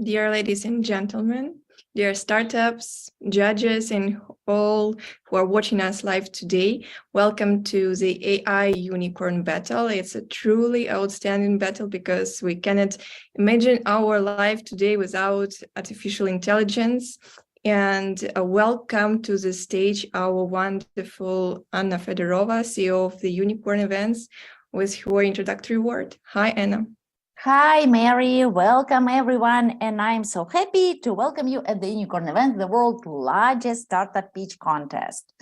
Dear ladies and gentlemen, dear startups, judges, and all who are watching us live today, welcome to the AI Unicorn Battle. It's a truly outstanding battle because we cannot imagine our life today without artificial intelligence. And welcome to the stage our wonderful Anna Fedorova, CEO of the Unicorn.Events, with her introductory word. Hi, Anna. Hi, Mary. Welcome, everyone. And I'm so happy to welcome you at the Unicorn Event, the world's largest startup pitch contest.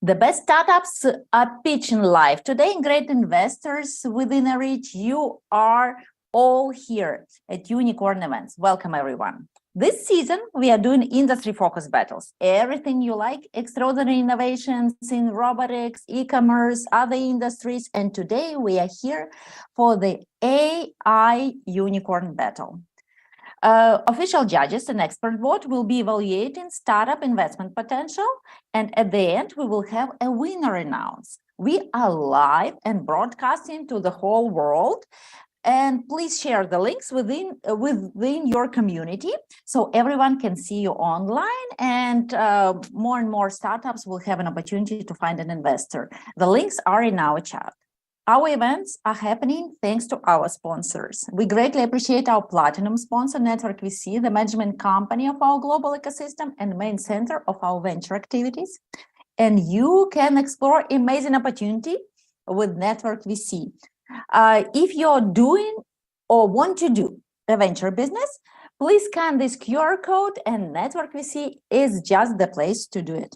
The best startups are pitching live today, and great investors within a reach. You are all here at Unicorn Events. Welcome, everyone. This season, we are doing industry-focused battles. Everything you like, extraordinary innovations in robotics, e-commerce, other industries. And today we are here for the AI Unicorn Battle. Official judges and expert board will be evaluating startup investment potential. And at the end, we will have a winner announced. We are live and broadcasting to the whole world. And please share the links within your community so everyone can see you online, and more startups will have an opportunity to find an investor. The links are in our chat. Our events are happening thanks to our sponsors. We greatly appreciate our platinum sponsor, Network VC, the management company of our global ecosystem and main center of our venture activities. And you can explore amazing opportunity with Network VC. If you're doing or want to do a venture business, please scan this QR code, and Network VC is just the place to do it.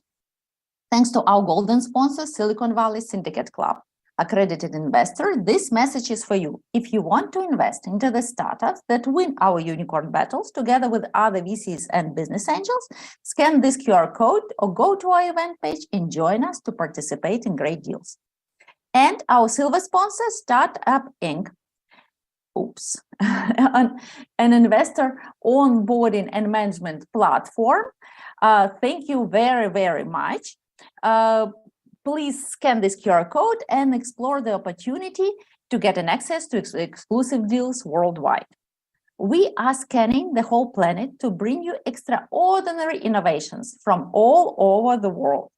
Thanks to our golden sponsor, Silicon Valley Syndicate Club. Accredited investor, this message is for you. If you want to invest into the startups that win our unicorn battles together with other VCs and business angels, scan this QR code or go to our event page and join us to participate in great deals. And our silver sponsor, Startup Inc. An investor onboarding and management platform. Thank you very, very much. Please scan this QR code and explore the opportunity to get an access to exclusive deals worldwide. We are scanning the whole planet to bring you extraordinary innovations from all over the world.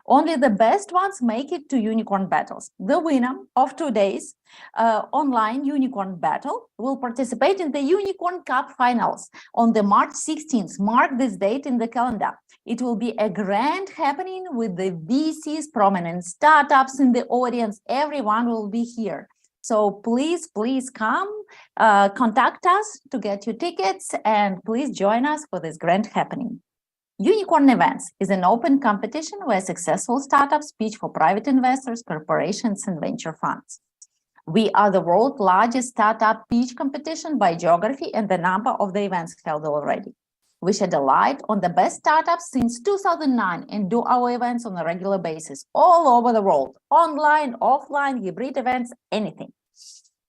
Only the best ones make it to Unicorn Battles. The winner of today's online Unicorn Battle will participate in the Unicorn Cup Finals on the March 16th. Mark this date in the calendar. It will be a grand happening with the VCs, prominent startups in the audience. Everyone will be here. So please come, contact us to get your tickets, and please join us for this grand happening. Unicorn.Events is an open competition where successful startups pitch for private investors, corporations, and venture funds. We are the world's largest startup pitch competition by geography and the number of the events held already. We shed a light on the best startups since 2009 and do our events on a regular basis all over the world, online, offline, hybrid events, anything.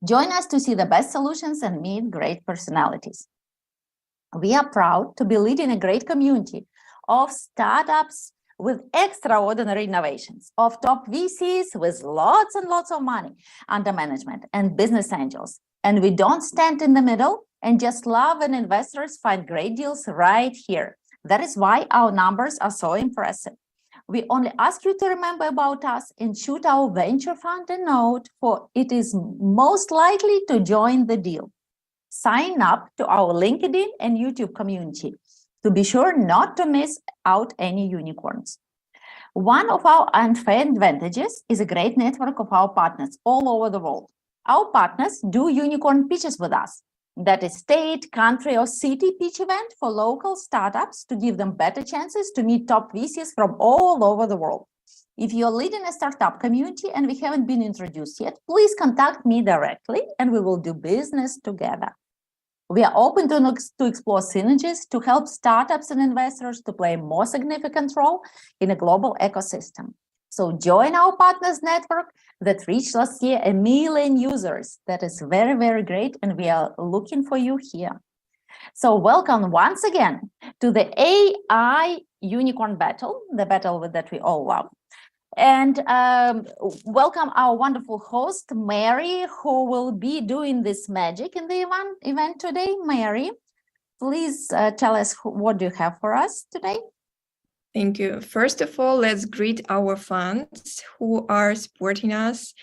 Join us to see the best solutions and meet great personalities. We are proud to be leading a great community of startups with extraordinary innovations, of top VCs with lots and lots of money under management, and business angels. And we don't stand in the middle and just love when investors find great deals right here. That is why our numbers are so impressive. We only ask you to remember about us and shoot our venture fund a note, for it is most likely to join the deal. Sign up to our LinkedIn and YouTube community to be sure not to miss out any unicorns. One of our unfair advantages is a great network of our partners all over the world. Our partners do unicorn pitches with us. That is state, country, or city pitch event for local startups to give them better chances to meet top VCs from all over the world. If you're leading a startup community and we haven't been introduced yet, please contact me directly and we will do business together. We are open to explore synergies to help startups and investors to play a more significant role in a global ecosystem. So join our partners network that reached last year 1 million users. That is very, very great, and we are looking for you here. So welcome once again to the AI Unicorn Battle, the battle that we all love. And welcome our wonderful host, Mary, who will be doing this magic in the event today. Mary, please tell us what do you have for us today? Thank you. First of all, let's greet our fans who are supporting us.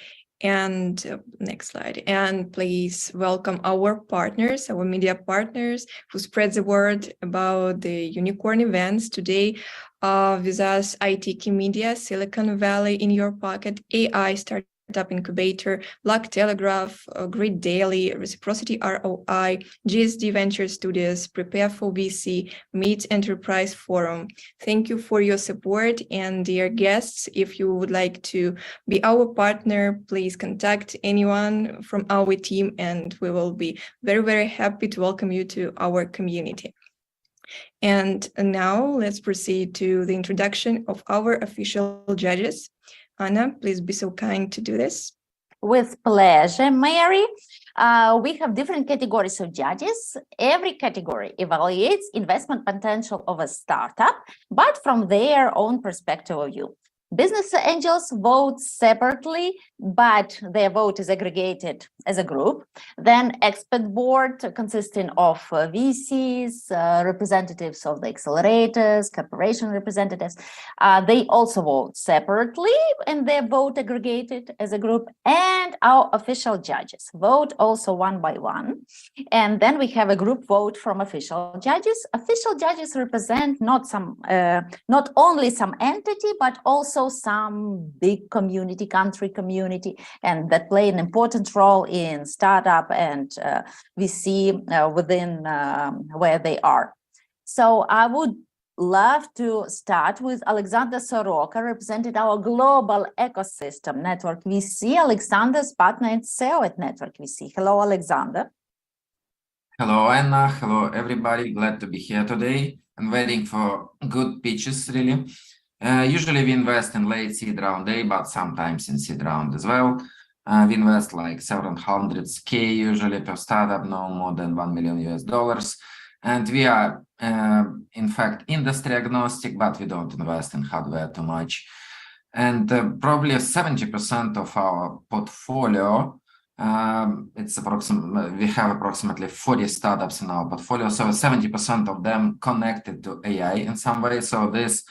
And next slide. And please welcome our partners, our media partners who spread the word about the Unicorn events today. With us, ITK Media, Silicon Valley in your pocket, AI Startup Incubator, Luck Telegraph, Grid Daily, Reciprocity ROI, GSD Venture Studios, Prepare for VC, Meet Enterprise Forum. Thank you for your support. And dear guests, if you would like to be our partner, please contact anyone from our team, and we will be very, very happy to welcome you to our community. And now let's proceed to the introduction of our official judges. Anna, please be so kind to do this. With pleasure, Mary. We have different categories of judges. Every category evaluates investment potential of a startup, but from their own perspective of view. Business angels vote separately, but their vote is aggregated as a group. Then expert board consisting of VCs, representatives of the accelerators, corporation representatives. They also vote separately and their vote aggregated as a group. And our official judges vote also one by one. And then we have a group vote from official judges. Official judges represent not only some entity, but also some big community, country community, and that play an important role in startup and VC within where they are. So I would love to start with Alexander Soroka, represented our global ecosystem Network VC. Alexander's partner and CEO at Network VC. Hello, Alexander. Hello, Anna. Hello, everybody. Glad to be here today and waiting for good pitches, really. Usually we invest in late seed round A, but sometimes in seed round as well. We invest like 700K usually per startup, no more than $1 million. And we are, in fact, industry agnostic, but we don't invest in hardware too much. And probably 70% of our portfolio, we have approximately 40 startups in our portfolio. So 70% of them connected to AI in some way. So this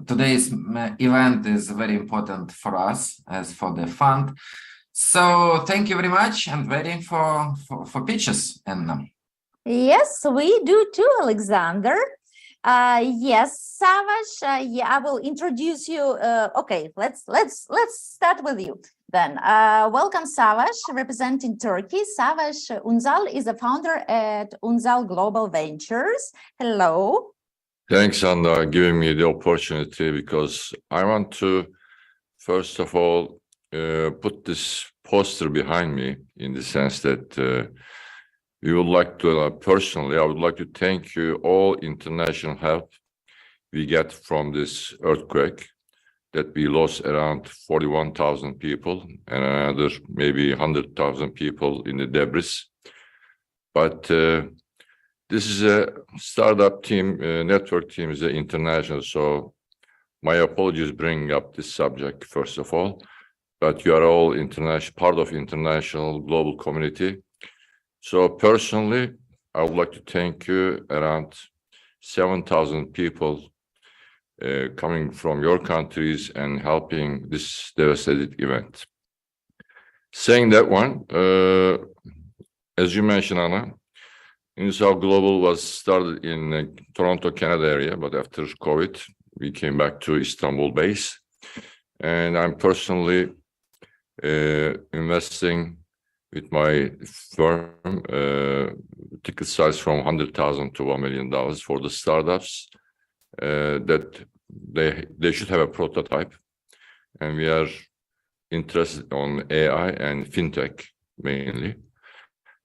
today's event is very important for us as for the fund. So thank you very much, and waiting for pitches. And yes, we do too, Alexander. Yes, Savas. Yeah, I will introduce you. Okay, let's start with you then. Welcome, Savas, representing Turkey. Savas Unzal is a founder at Unzal Global Ventures. Hello. Thanks, Anna, giving me the opportunity, because I want to, first of all, put this poster behind me in the sense that we would like to, personally, I would like to thank you all international help we get from this earthquake, that we lost around 41,000 people and another maybe 100,000 people in the debris. But this is a startup team, network team is international, so my apologies bringing up this subject, first of all, but you are all international, part of international global community. So personally, I would like to thank you, around 7,000 people coming from your countries and helping this devastated event. Saying that one, as you mentioned, Anna, Unzal Global was started in Toronto, Canada area, but after COVID, we came back to Istanbul base. And I'm personally investing with my firm, ticket size from $100,000 to $1 million for the startups that they should have a prototype. And we are interested on AI and fintech mainly.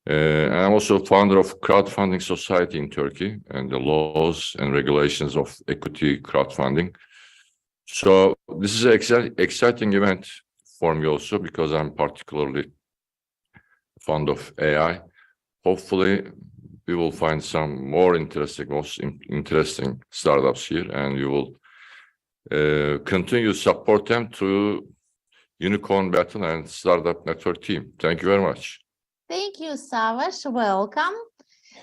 And I'm also founder of Crowdfunding Society in Turkey and the laws and regulations of equity crowdfunding. So this is an exciting event for me also, because I'm particularly fond of AI. Hopefully, we will find some more most interesting startups here, and we will continue to support them to Unicorn Battle and Startup Network team. Thank you very much. Thank you, Savas. Welcome.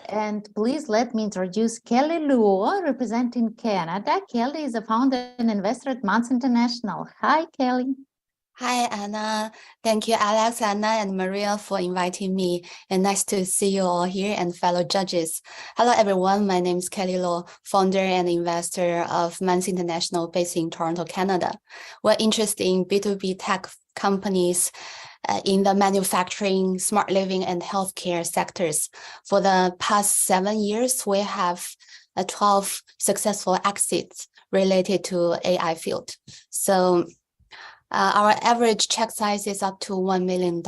And please let me introduce Kelly Luo, representing Canada. Kelly is a founder and investor at Mans International. Hi, Kelly. Hi, Anna. Thank you, Alex, Anna, and Maria for inviting me. And nice to see you all here and fellow judges. Hello, everyone. My name is Kelly Lo, founder and investor of Mans International based in Toronto, Canada. We're interested in B2B tech companies in the manufacturing, smart living, and healthcare sectors. For the past 7 years, we have 12 successful exits related to AI field. So our average check size is up to $1 million,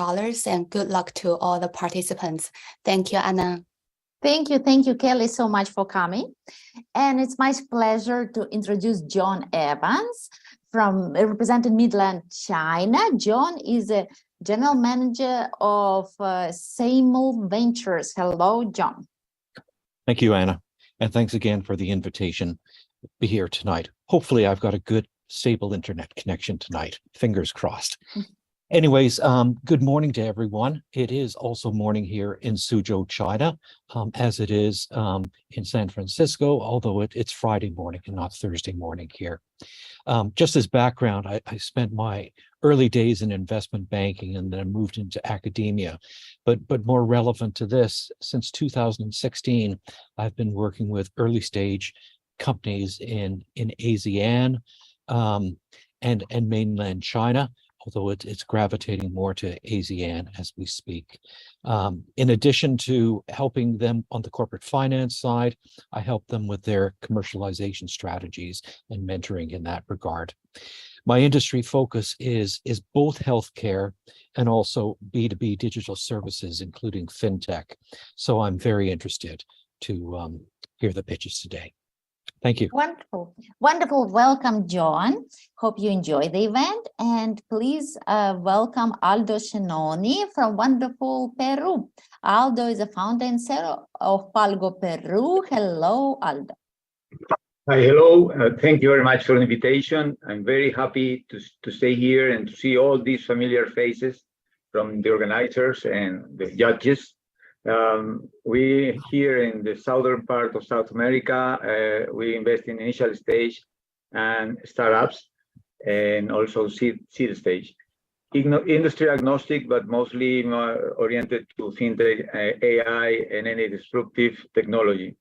and good luck to all the participants. Thank you, Anna. Thank you, Kelly, so much for coming. And it's my pleasure to introduce John Evans from representing Midland, China. John is a general manager of Samel Ventures. Hello, John. Thank you, Anna. And thanks again for the invitation to be here tonight. Hopefully I've got a good stable internet connection tonight. Fingers crossed. Anyways, good morning to everyone. It is also morning here in Suzhou, China, as it is in San Francisco, although it's Friday morning and not Thursday morning here. Just as background, I spent my early days in investment banking and then moved into academia. But more relevant to this, since 2016, I've been working with early stage companies in ASEAN, and mainland China, although it's gravitating more to ASEAN as we speak. In addition to helping them on the corporate finance side, I help them with their commercialization strategies and mentoring in that regard. My industry focus is both healthcare and also B2B digital services, including fintech. So I'm very interested to hear the pitches today. Thank you. Wonderful. Welcome, John. Hope you enjoy the event. And please welcome Aldo Shenoni from wonderful Peru. Aldo is a founder and CEO of Palgo Peru. Hello, Aldo. Hi, hello. Thank you very much for the invitation. I'm very happy to stay here and to see all these familiar faces from the organizers and the judges. We here in the southern part of South America, we invest in initial stage and startups and also seed stage. Industry agnostic, but mostly oriented to fintech, AI, and any disruptive technology.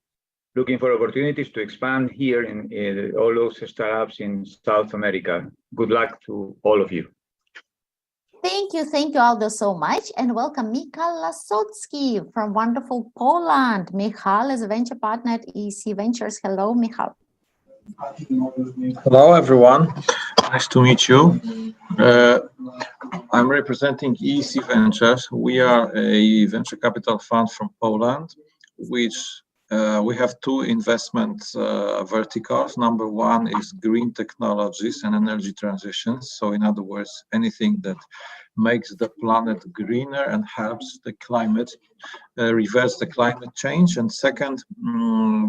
Looking for opportunities to expand here in all those startups in South America. Good luck to all of you. Thank you, Aldo, so much. And welcome Michal Lasocki from wonderful Poland. Michal is a venture partner at EC Ventures. Hello, Michal. Hello, everyone. Nice to meet you. I'm representing EC Ventures. We are a venture capital fund from Poland, which we have two investment verticals. Number one is green technologies and energy transitions. So in other words, anything that makes the planet greener and helps the climate, reverse the climate change. And second,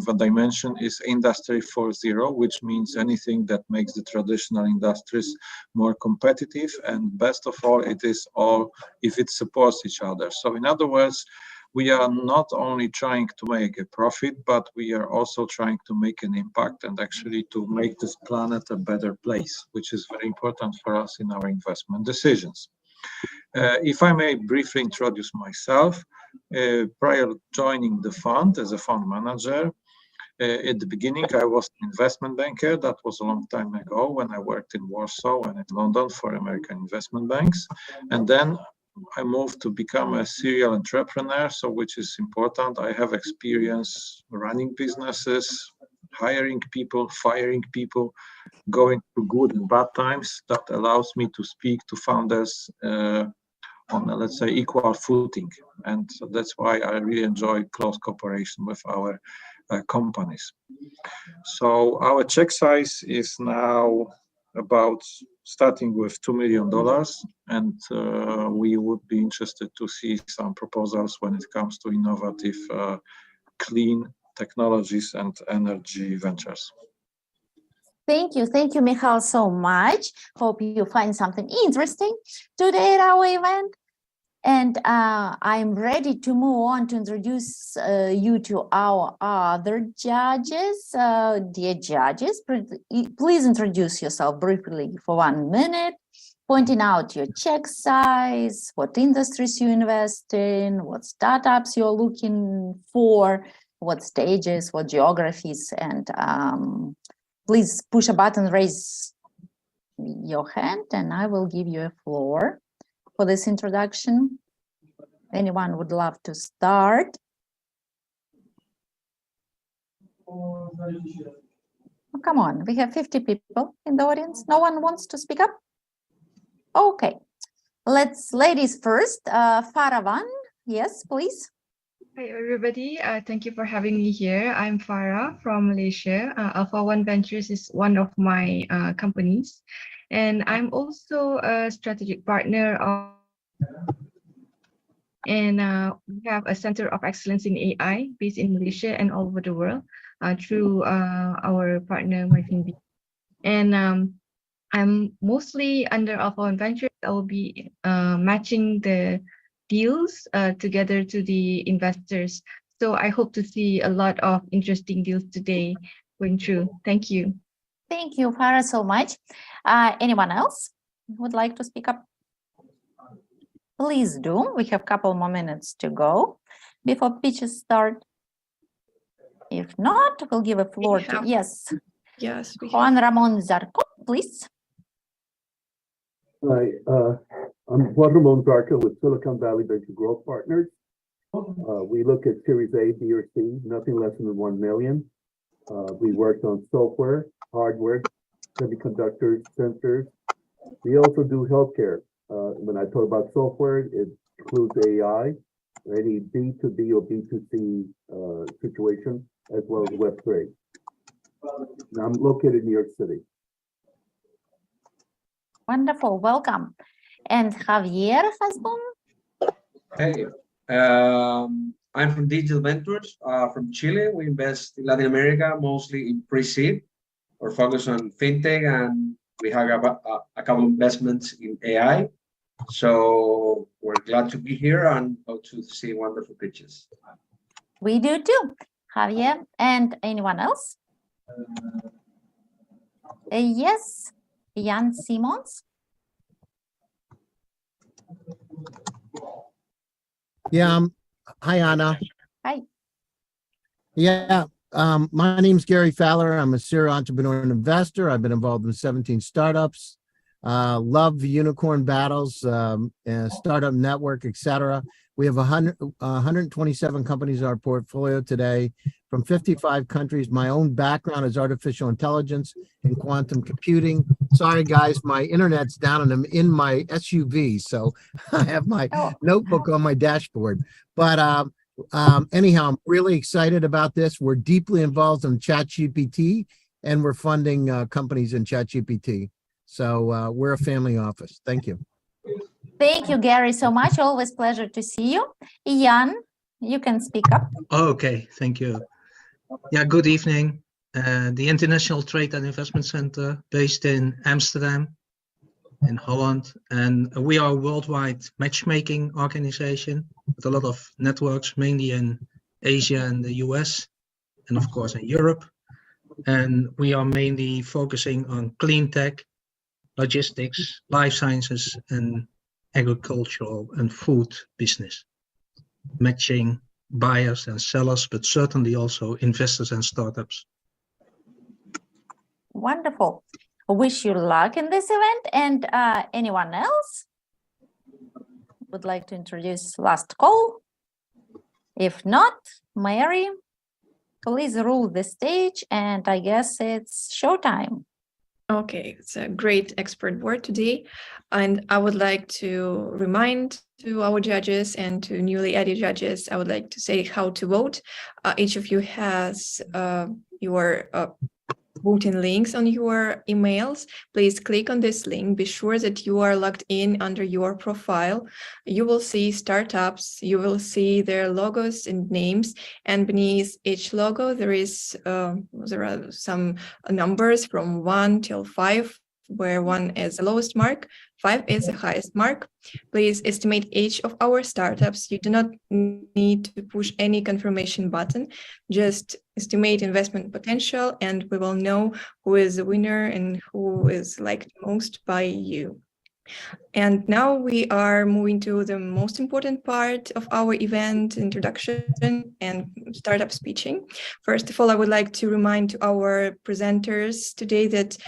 the dimension is Industry 4.0, which means anything that makes the traditional industries more competitive. And best of all, it is all if it supports each other. So in other words, we are not only trying to make a profit, but we are also trying to make an impact and actually to make this planet a better place, which is very important for us in our investment decisions. If I may briefly introduce myself, prior to joining the fund as a fund manager, at the beginning I was an investment banker. That was a long time ago when I worked in Warsaw and in London for American investment banks. And then I moved to become a serial entrepreneur, so which is important. I have experience running businesses, hiring people, firing people, going through good and bad times. That allows me to speak to founders on, let's say, equal footing. And so that's why I really enjoy close cooperation with our companies. So our check size is now about starting with $2 million, and we would be interested to see some proposals when it comes to innovative, clean technologies and energy ventures. Thank you, Michal, so much. Hope you find something interesting today at our event. And I'm ready to move on to introduce you to our other judges. Dear judges, please introduce yourself briefly for 1 minute, pointing out your check size, what industries you invest in, what startups you're looking for, what stages, what geographies, and please push a button, raise your hand, and I will give you a floor for this introduction. Anyone would love to start? Oh, come on, we have 50 people in the audience. No one wants to speak up? Okay, let's ladies first. Faravan, yes, please. Hi, everybody. Thank you for having me here. I'm Farah from Malaysia. Alpha One Ventures is one of my companies. And I'm also a strategic partner of, and we have a center of excellence in AI based in Malaysia and all over the world through our partner, MyFinB. And I'm mostly under Alpha One Ventures. I will be matching the deals together to the investors. So I hope to see a lot of interesting deals today going through. Thank you. Thank you, Farah, so much. Anyone else would like to speak up? Please do. We have a couple more minutes to go before pitches start. If not, we'll give a floor to, yes. Yes. Juan Ramon Zarco, please. Hi, I'm Juan Ramon Zarco with Silicon Valley Venture Growth Partners. We look at Series A, B, or C, nothing less than 1 million. We worked on software, hardware, semiconductors, sensors. We also do healthcare. When I talk about software, it includes AI, any B2B or B2C situation, as well as Web3. Now, I'm located in New York City. Wonderful, welcome. And Javier Hasbun? Hey, I'm from Digital Ventures from Chile. We invest in Latin America, mostly in pre-seed. We're focused on fintech, and we have a couple of investments in AI. So we're glad to be here and hope to see wonderful pitches. We do too, Javier. And anyone else? Yes, Jan Simons. Yeah. Hi, Anna. Hi. Yeah. My name's Gary Fowler. I'm a serial entrepreneur and investor. I've been involved in 17 startups. Love unicorn battles, startup network, etc. We have 127 companies in our portfolio today from 55 countries. My own background is artificial intelligence and quantum computing. Sorry, guys, my internet's down and I'm in my SUV, so I have my notebook on my dashboard. But anyhow, I'm really excited about this. We're deeply involved in ChatGPT, and we're funding companies in ChatGPT. So we're a family office. Thank you. Thank you, Gary, so much. Always pleasure to see you. Jan, you can speak up. Okay, thank you. Yeah, good evening. The International Trade and Investment Center based in Amsterdam, in Holland. And we are a worldwide matchmaking organization with a lot of networks, mainly in Asia and the US, and of course in Europe. And we are mainly focusing on clean tech, logistics, life sciences, and agricultural and food business, matching buyers and sellers, but certainly also investors and startups. Wonderful. Wish you luck in this event. And anyone else would like to introduce last call? If not, Mary, please rule the stage, and I guess it's showtime. Okay, it's a great expert board today, and I would like to remind to our judges and to newly added judges, I would like to say how to vote. Each of you has your voting links on your emails. Please click on this link. Be sure that you are logged in under your profile. You will see startups. You will see their logos and names. And beneath each logo, there are some numbers from 1 till 5 where 1 is the lowest mark, 5 is the highest mark. Please estimate age of our startups. You do not need to push any confirmation button, just estimate investment potential, and we will know who is the winner and who is liked most by you. And now we are moving to the most important part of our event, introduction and startup speeching. First of all, I would like to remind our presenters today that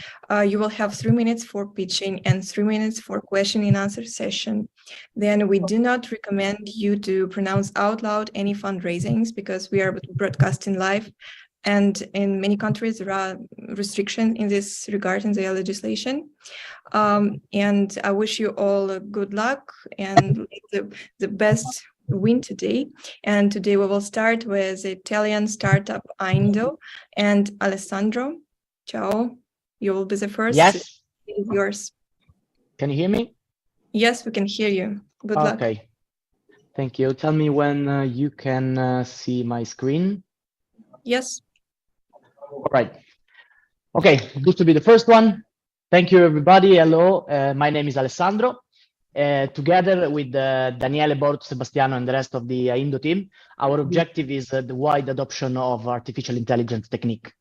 you will have 3 minutes for pitching and 3 minutes for question and answer session. Then we do not recommend you to pronounce out loud any fundraisings because we are broadcasting live. And in many countries, there are restrictions in this regard in their legislation. And I wish you all good luck and the best win today. And today we will start with Italian startup Aindo and Alessandro. Ciao. You will be the first. Yes. It is yours. Can you hear me? Yes, we can hear you. Good luck. Okay. Thank you. Tell me when you can see my screen. Yes. All right. Okay, good to be the first one. Thank you, everybody. Hello, my name is Alessandro. Together with Daniele, Borto, Sebastiano, and the rest of the Aindo team, our objective is the wide adoption of artificial intelligence technique.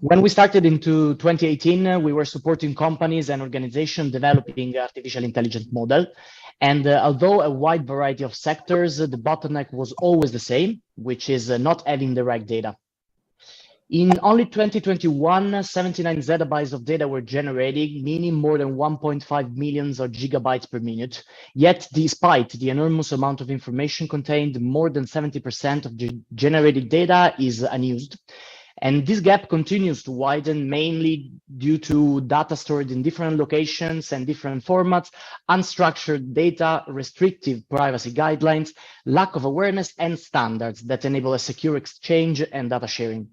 When we started into 2018, we were supporting companies and organizations developing artificial intelligence model. And although a wide variety of sectors, the bottleneck was always the same, which is not having the right data. In only 2021, 79 zettabytes of data were generated, meaning more than 1.5 million gigabytes per minute. Yet, despite the enormous amount of information contained, more than 70% of the generated data is unused. And this gap continues to widen, mainly due to data stored in different locations and different formats, unstructured data, restrictive privacy guidelines, lack of awareness, and standards that enable a secure exchange and data sharing.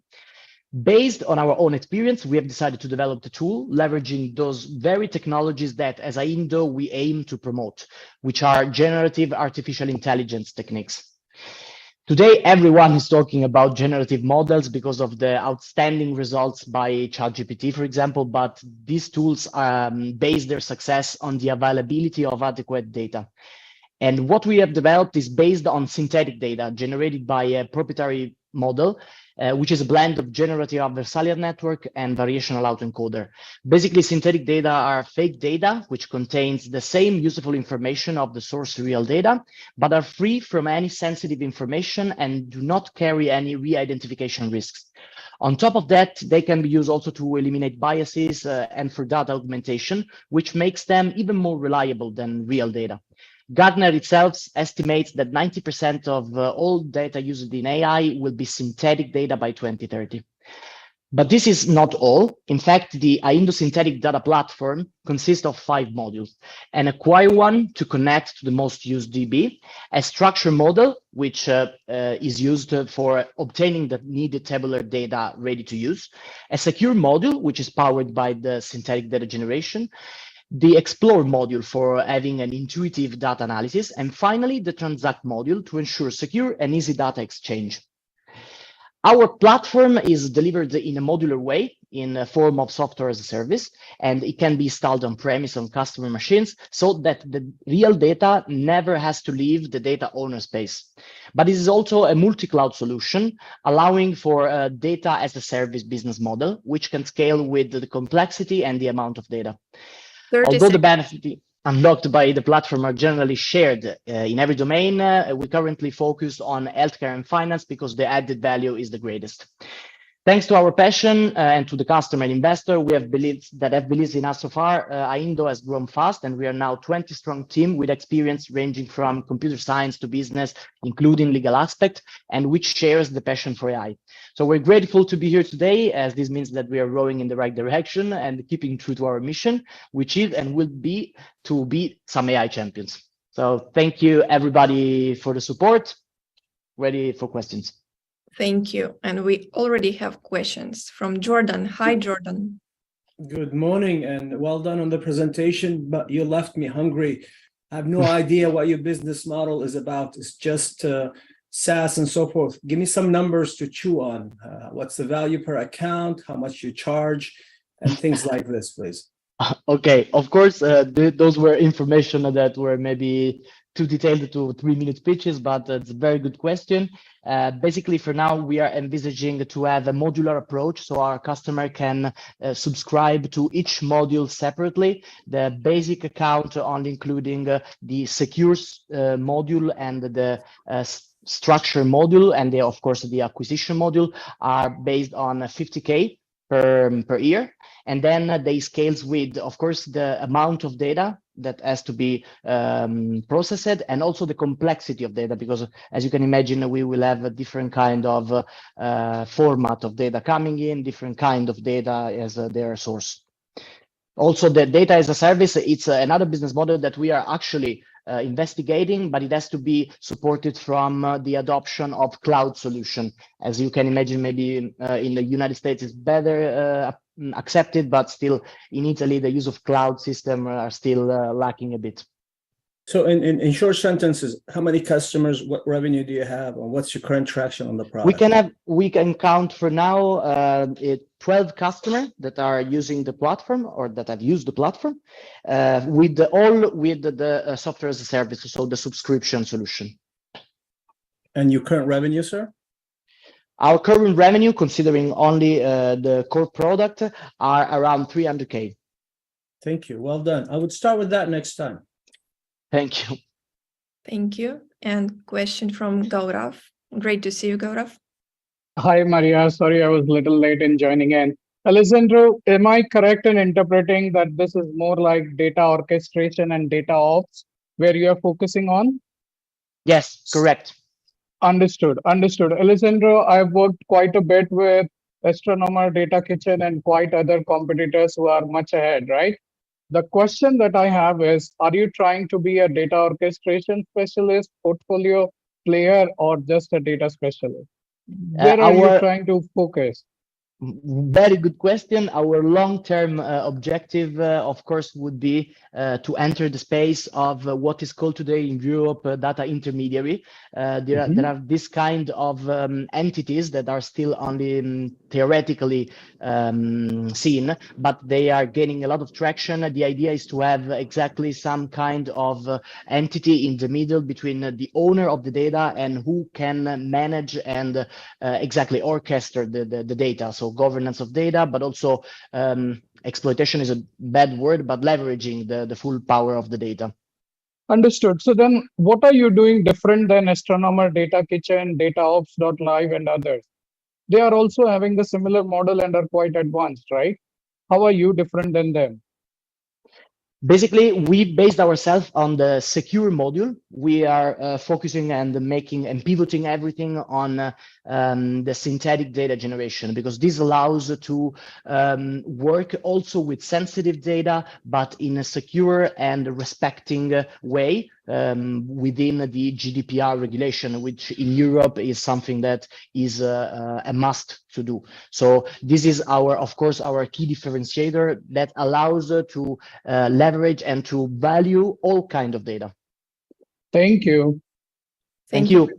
Based on our own experience, we have decided to develop the tool, leveraging those very technologies that, as Aindo, we aim to promote, which are generative artificial intelligence techniques. Today, everyone is talking about generative models because of the outstanding results by ChatGPT, for example, but these tools base their success on the availability of adequate data. And what we have developed is based on synthetic data generated by a proprietary model, which is a blend of generative adversarial network and variational autoencoder. Basically, synthetic data are fake data, which contains the same useful information of the source real data, but are free from any sensitive information and do not carry any re-identification risks. On top of that, they can be used also to eliminate biases and for data augmentation, which makes them even more reliable than real data. Gartner itself estimates that 90% of all data used in AI will be synthetic data by 2030. But this is not all. In fact, the Aindo synthetic data platform consists of 5 modules: an acquire one to connect to the most used DB, a structure model, which is used for obtaining the needed tabular data ready to use, a secure module, which is powered by the synthetic data generation, the explore module for having an intuitive data analysis, and finally, the transact module to ensure secure and easy data exchange. Our platform is delivered in a modular way in a form of software as a service, and it can be installed on premise on customer machines so that the real data never has to leave the data owner space. But it is also a multi-cloud solution, allowing for data as a service business model, which can scale with the complexity and the amount of data. Although the benefits unlocked by the platform are generally shared in every domain, we currently focus on healthcare and finance because the added value is the greatest. Thanks to our passion and to the customer and investor we have believed in us so far, Aindo has grown fast, and we are now 20-strong team with experience ranging from computer science to business, including legal aspect, and which shares the passion for AI. So we're grateful to be here today, as this means that we are rowing in the right direction and keeping true to our mission, which is and will be to be some AI champions. So thank you, everybody, for the support. Ready for questions. Thank you. And we already have questions from Jordan. Hi, Jordan. Good morning and well done on the presentation, but you left me hungry. I have no idea what your business model is about. It's just SaaS and so forth. Give me some numbers to chew on. What's the value per account, how much you charge, and things like this, please. Okay, of course, those were information that were maybe too detailed to 3-minute pitches, but it's a very good question. Basically, for now, we are envisaging to have a modular approach so our customer can subscribe to each module separately. The basic account only including the secure module and the structure module, and of course the acquisition module are based on 50K per year. And then they scales with, of course, the amount of data that has to be processed and also the complexity of data, because as you can imagine, we will have a different kind of format of data coming in, different kind of data as their source. Also, the data as a service, it's another business model that we are actually investigating, but it has to be supported from the adoption of cloud solution. As you can imagine, maybe in the United States it's better accepted, but still in Italy, the use of cloud system are still lacking a bit. So in short sentences, how many customers, what revenue do you have, or what's your current traction on the product? We can count for now 12 customers that are using the platform or that have used the platform with the software as a service, so the subscription solution. And your current revenue, sir? Our current revenue, considering only the core product, are around 300K. Thank you. Well done. I would start with that next time. Thank you. Thank you. And question from Gaurav. Great to see you, Gaurav. Hi, Maria. Sorry, I was a little late in joining in. Alessandro, am I correct in interpreting that this is more like data orchestration and data ops where you are focusing on? Yes, correct. Understood. Alessandro, I've worked quite a bit with Astronomer, Data Kitchen, and quite other competitors who are much ahead, right? The question that I have is, are you trying to be a data orchestration specialist, portfolio player, or just a data specialist? Where are you trying to focus? Very good question. Our long-term objective, of course, would be to enter the space of what is called today in Europe data intermediary. There are this kind of entities that are still only theoretically seen, but they are gaining a lot of traction. The idea is to have exactly some kind of entity in the middle between the owner of the data and who can manage and exactly orchestrate the data. So governance of data, but also exploitation is a bad word, but leveraging the full power of the data. Understood. So then what are you doing different than Astronomer, Data Kitchen, DataOps.live and others? They are also having the similar model and are quite advanced, right? How are you different than them? Basically, we based ourselves on the secure module. We are focusing and making and pivoting everything on the synthetic data generation, because this allows to work also with sensitive data, but in a secure and respecting way within the GDPR regulation, which in Europe is something that is a must to do. So this is of course, our key differentiator that allows to leverage and to value all kinds of data. Thank you. Thank you.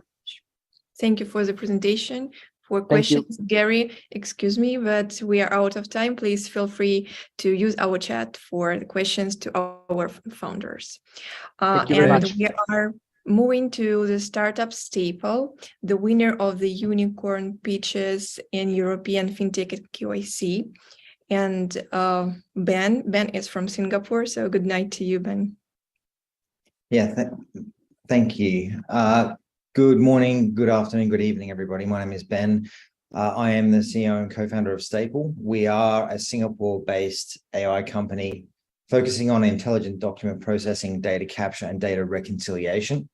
Thank you for the presentation. For questions, Gary, excuse me, but we are out of time. Please feel free to use our chat for the questions to our founders. Thank you very much. We are moving to the startup staple, the winner of the Unicorn pitches in European FinTech at QIC. And Ben is from Singapore. So good night to you, Ben. Yeah, thank you. Good morning, good afternoon, good evening, everybody. My name is Ben. I am the CEO and co-founder of Staple. We are a Singapore-based AI company focusing on intelligent document processing, data capture, and data reconciliation.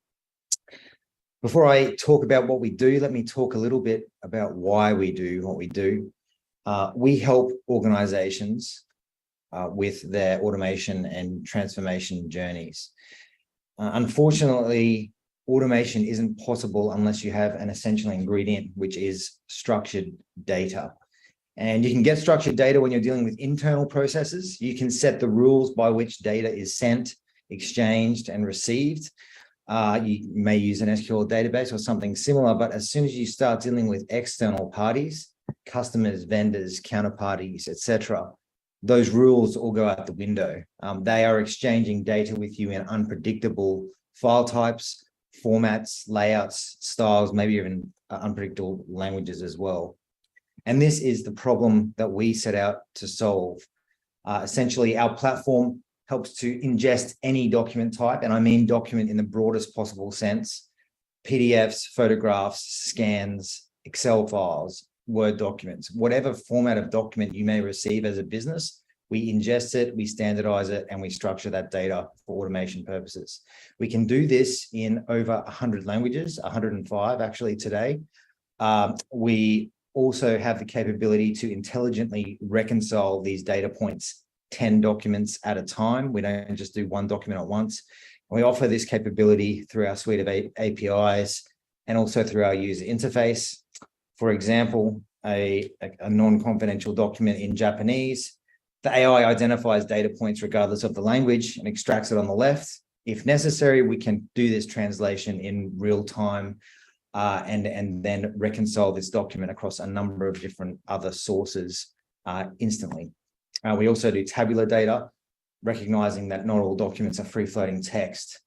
Before I talk about what we do, let me talk a little bit about why we do what we do. We help organizations with their automation and transformation journeys. Unfortunately, automation isn't possible unless you have an essential ingredient, which is structured data. And you can get structured data when you're dealing with internal processes. You can set the rules by which data is sent, exchanged, and received. You may use an SQL database or something similar, but as soon as you start dealing with external parties, customers, vendors, counterparties, etc., those rules all go out the window. They are exchanging data with you in unpredictable file types, formats, layouts, styles, maybe even unpredictable languages as well. And this is the problem that we set out to solve. Essentially, our platform helps to ingest any document type, and I mean document in the broadest possible sense: PDFs, photographs, scans, Excel files, Word documents, whatever format of document you may receive as a business, we ingest it, we standardize it, and we structure that data for automation purposes. We can do this in over 100 languages, 105 actually today. We also have the capability to intelligently reconcile these data points 10 documents at a time. We don't just do one document at once. We offer this capability through our suite of APIs and also through our user interface. For example, a non-confidential document in Japanese, the AI identifies data points regardless of the language and extracts it on the left. If necessary, we can do this translation in real time and then reconcile this document across a number of different other sources instantly. We also do tabular data, recognizing that not all documents are free-floating text.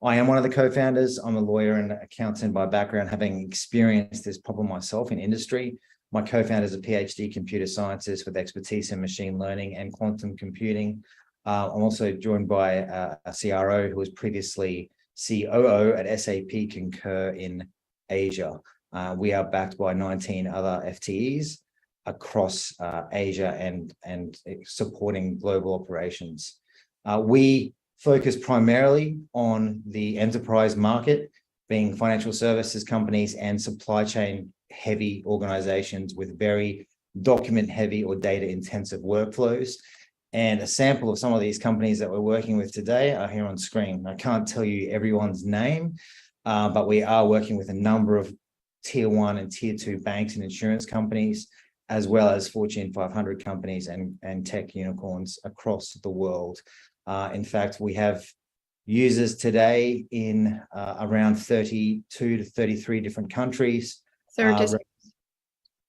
I am one of the co-founders. I'm a lawyer and accountant by background, having experienced this problem myself in industry. My co-founder is a PhD computer scientist with expertise in machine learning and quantum computing. I'm also joined by a CRO who was previously COO at SAP Concur in Asia. We are backed by 19 other FTEs across Asia and supporting global operations. We focus primarily on the enterprise market, being financial services companies and supply chain heavy organizations with very document heavy or data intensive workflows. And a sample of some of these companies that we're working with today are here on screen. I can't tell you everyone's name, but we are working with a number of tier 1 and tier 2 banks and insurance companies, as well as Fortune 500 companies and tech unicorns across the world. In fact, we have users today in around 32 to 33 different countries,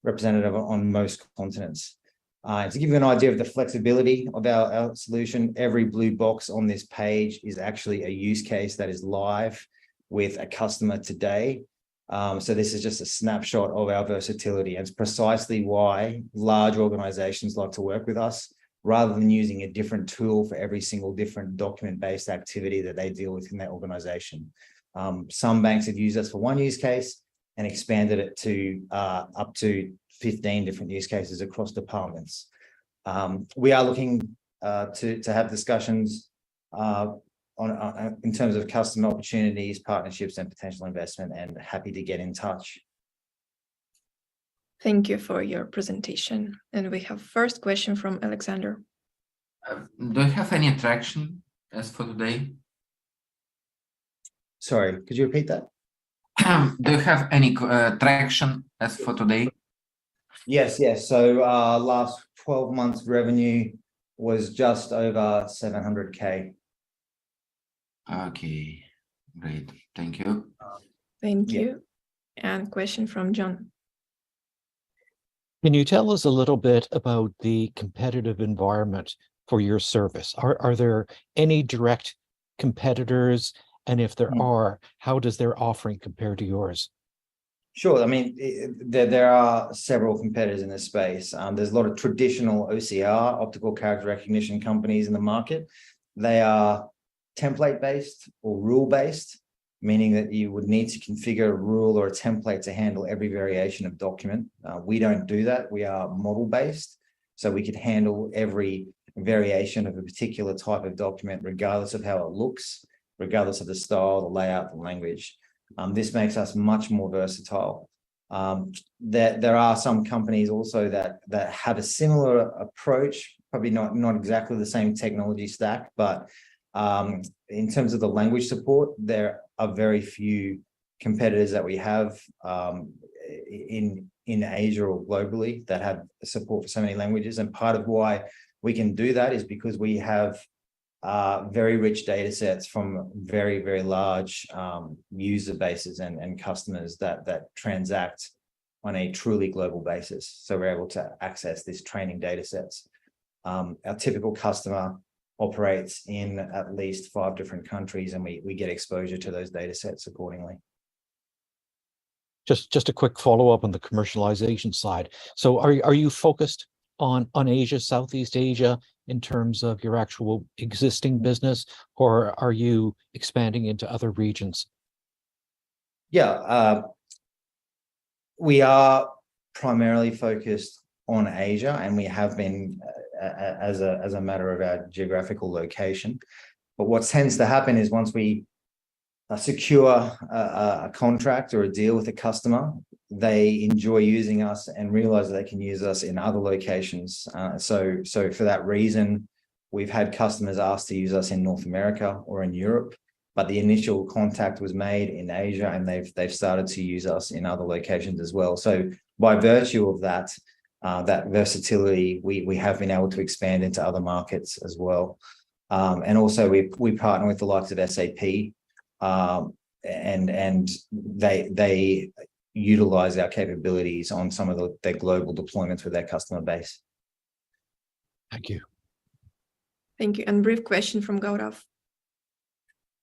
representative on most continents. To give you an idea of the flexibility of our solution, every blue box on this page is actually a use case that is live with a customer today. So this is just a snapshot of our versatility, and it's precisely why large organizations like to work with us, rather than using a different tool for every single different document-based activity that they deal with in their organization. Some banks have used us for one use case and expanded it to up to 15 different use cases across departments. We are looking to have discussions in terms of customer opportunities, partnerships, and potential investment, and happy to get in touch. Thank you for your presentation. And we have first question from Alexander. Do you have any traction as for today? Sorry, could you repeat that? Do you have any traction as for today? Yes. So last 12 months revenue was just over 700K. Okay, great. Thank you. Thank you. And question from John. Can you tell us a little bit about the competitive environment for your service? Are there any direct competitors? And if there are, how does their offering compare to yours? Sure. I mean, there are several competitors in this space. There's a lot of traditional OCR, optical character recognition companies in the market. They are template-based or rule-based, meaning that you would need to configure a rule or a template to handle every variation of document. We don't do that. We are model-based, so we could handle every variation of a particular type of document, regardless of how it looks, regardless of the style, the layout, the language. This makes us much more versatile. There are some companies also that have a similar approach, probably not exactly the same technology stack, but in terms of the language support, there are very few competitors that we have in Asia or globally that have support for so many languages. And part of why we can do that is because we have very rich data sets from very, very large user bases and customers that transact on a truly global basis. So we're able to access these training data sets. Our typical customer operates in at least 5 different countries, and we get exposure to those data sets accordingly. Just a quick follow-up on the commercialization side. So are you focused on Asia, Southeast Asia, in terms of your actual existing business, or are you expanding into other regions? Yeah, we are primarily focused on Asia, and we have been as a matter of our geographical location. But what tends to happen is once we secure a contract or a deal with a customer, they enjoy using us and realize that they can use us in other locations. So for that reason, we've had customers ask to use us in North America or in Europe, but the initial contact was made in Asia, and they've started to use us in other locations as well. So by virtue of that, that versatility, we have been able to expand into other markets as well. And also we partner with the likes of SAP, and they utilize our capabilities on some of their global deployments with their customer base. Thank you. Thank you. And brief question from Gaurav.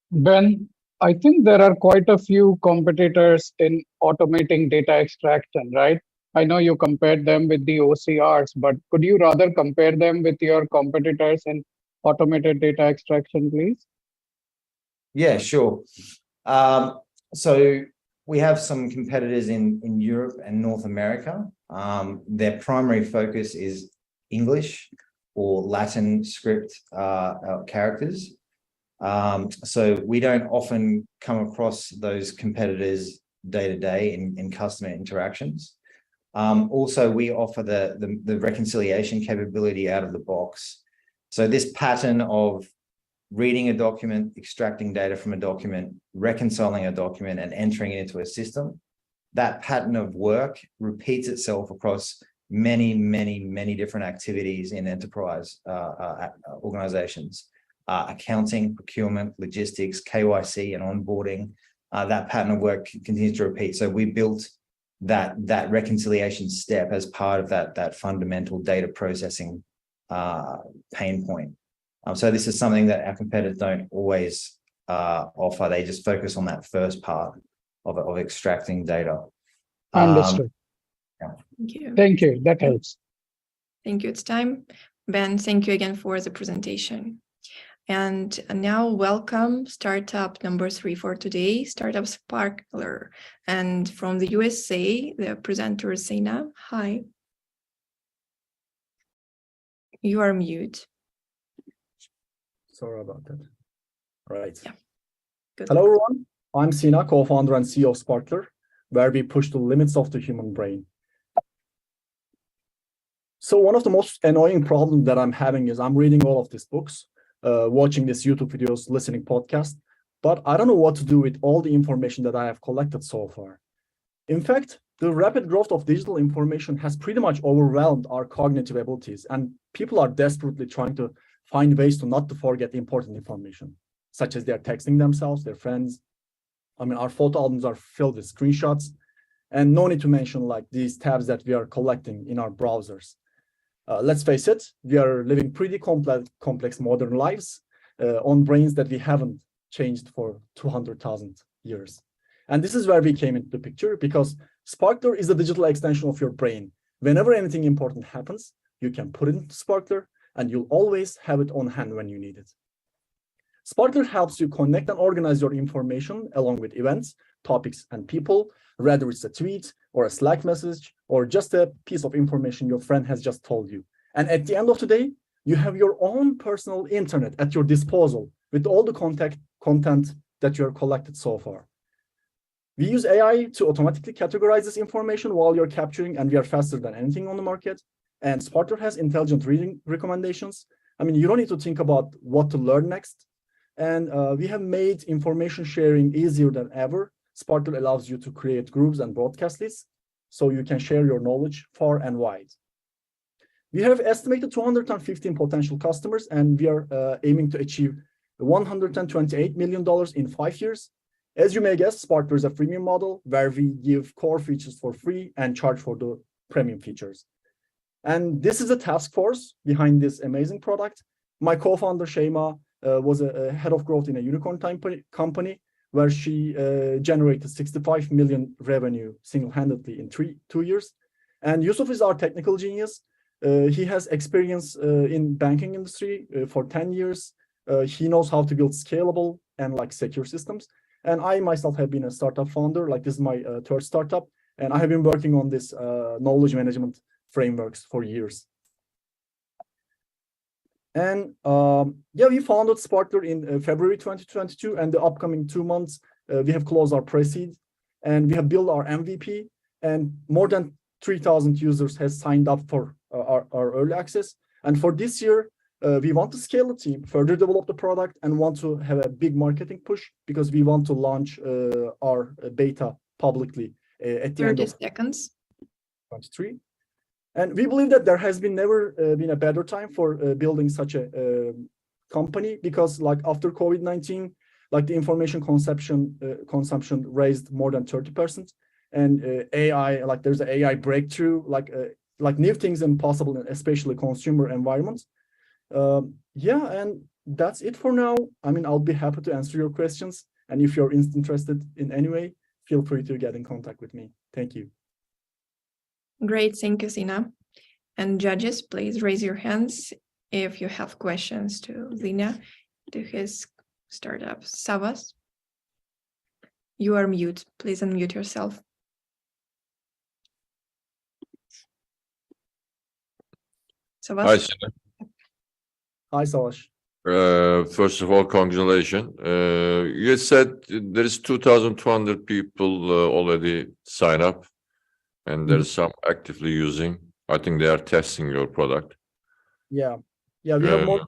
Ben, I think there are quite a few competitors in automating data extraction, right? I know you compared them with the OCRs, but could you rather compare them with your competitors in automated data extraction, please? Yeah, sure. So we have some competitors in Europe and North America. Their primary focus is English or Latin script characters. So we don't often come across those competitors day to day in customer interactions. Also, we offer the reconciliation capability out of the box. So this pattern of reading a document, extracting data from a document, reconciling a document, and entering it into a system, that pattern of work repeats itself across many different activities in enterprise organizations. Accounting, procurement, logistics, KYC, and onboarding. That pattern of work continues to repeat. So we built that reconciliation step as part of that fundamental data processing pain point. So this is something that our competitors don't always offer. They just focus on that first part of extracting data. Understood. Yeah. Thank you. Thank you. That helps. Thank you. It's time. Ben, thank you again for the presentation. And now welcome startup number 3 for today, Startup Sparkler. And from the USA, the presenter is Zaina. Hi. You are mute. Sorry about that. All right. Yeah. Good. Hello, everyone. I'm Sina, co-founder and CEO of Sparkler, where we push the limits of the human brain. So one of the most annoying problems that I'm having is I'm reading all of these books, watching these YouTube videos, listening podcasts, but I don't know what to do with all the information that I have collected so far. In fact, the rapid growth of digital information has pretty much overwhelmed our cognitive abilities, and people are desperately trying to find ways to not to forget important information, such as they're texting themselves, their friends. I mean, our photo albums are filled with screenshots, and no need to mention like these tabs that we are collecting in our browsers. Let's face it, we are living pretty complex modern lives on brains that we haven't changed for 200,000 years. And this is where we came into the picture, because Sparkler is a digital extension of your brain. Whenever anything important happens, you can put it into Sparkler, and you'll always have it on hand when you need it. Sparkler helps you connect and organize your information along with events, topics, and people, whether it's a tweet or a Slack message or just a piece of information your friend has just told you. And at the end of the day, you have your own personal internet at your disposal with all the content that you have collected so far. We use AI to automatically categorize this information while you're capturing, and we are faster than anything on the market. And Sparkler has intelligent reading recommendations. I mean, you don't need to think about what to learn next. And we have made information sharing easier than ever. Sparkler allows you to create groups and broadcast lists so you can share your knowledge far and wide. We have estimated 215 potential customers, and we are aiming to achieve $128 million in 5 years. As you may guess, Sparkler is a freemium model where we give core features for free and charge for the premium features. And this is a task force behind this amazing product. My co-founder, Shema, was a head of growth in a unicorn company where she generated 65 million revenue single-handedly in 2 years. And Yusuf is our technical genius. He has experience in banking industry for 10 years. He knows how to build scalable and like secure systems. And I myself have been a startup founder. Like this is my third startup. And I have been working on this knowledge management frameworks for years. And yeah, we founded Sparkler in February 2022, and the upcoming 2 months, we have closed our pre-seed, and we have built our MVP, and more than 3,000 users has signed up for our early access. And for this year, we want to scale the team, further develop the product, and want to have a big marketing push because we want to launch our beta publicly at the end of 30 seconds. 2023. And we believe that there has been never been a better time for building such a company because like after COVID-19, like the information consumption raised more than 30%. And AI, like there's an AI breakthrough, like new things impossible, especially consumer environments. Yeah, and that's it for now. I mean, I'll be happy to answer your questions. And if you're interested in any way, feel free to get in contact with me. Thank you. Great, thank you, Zina. And judges, please raise your hands if you have questions to Zina, to his startup. Savas, you are mute. Please unmute yourself. Savas? Hi, Zina. Hi, Savaş. First of all, congratulations. You said there is 2,200 people already sign up, and there's some actively using. I think they are testing your product. Yeah, yeah, we have more than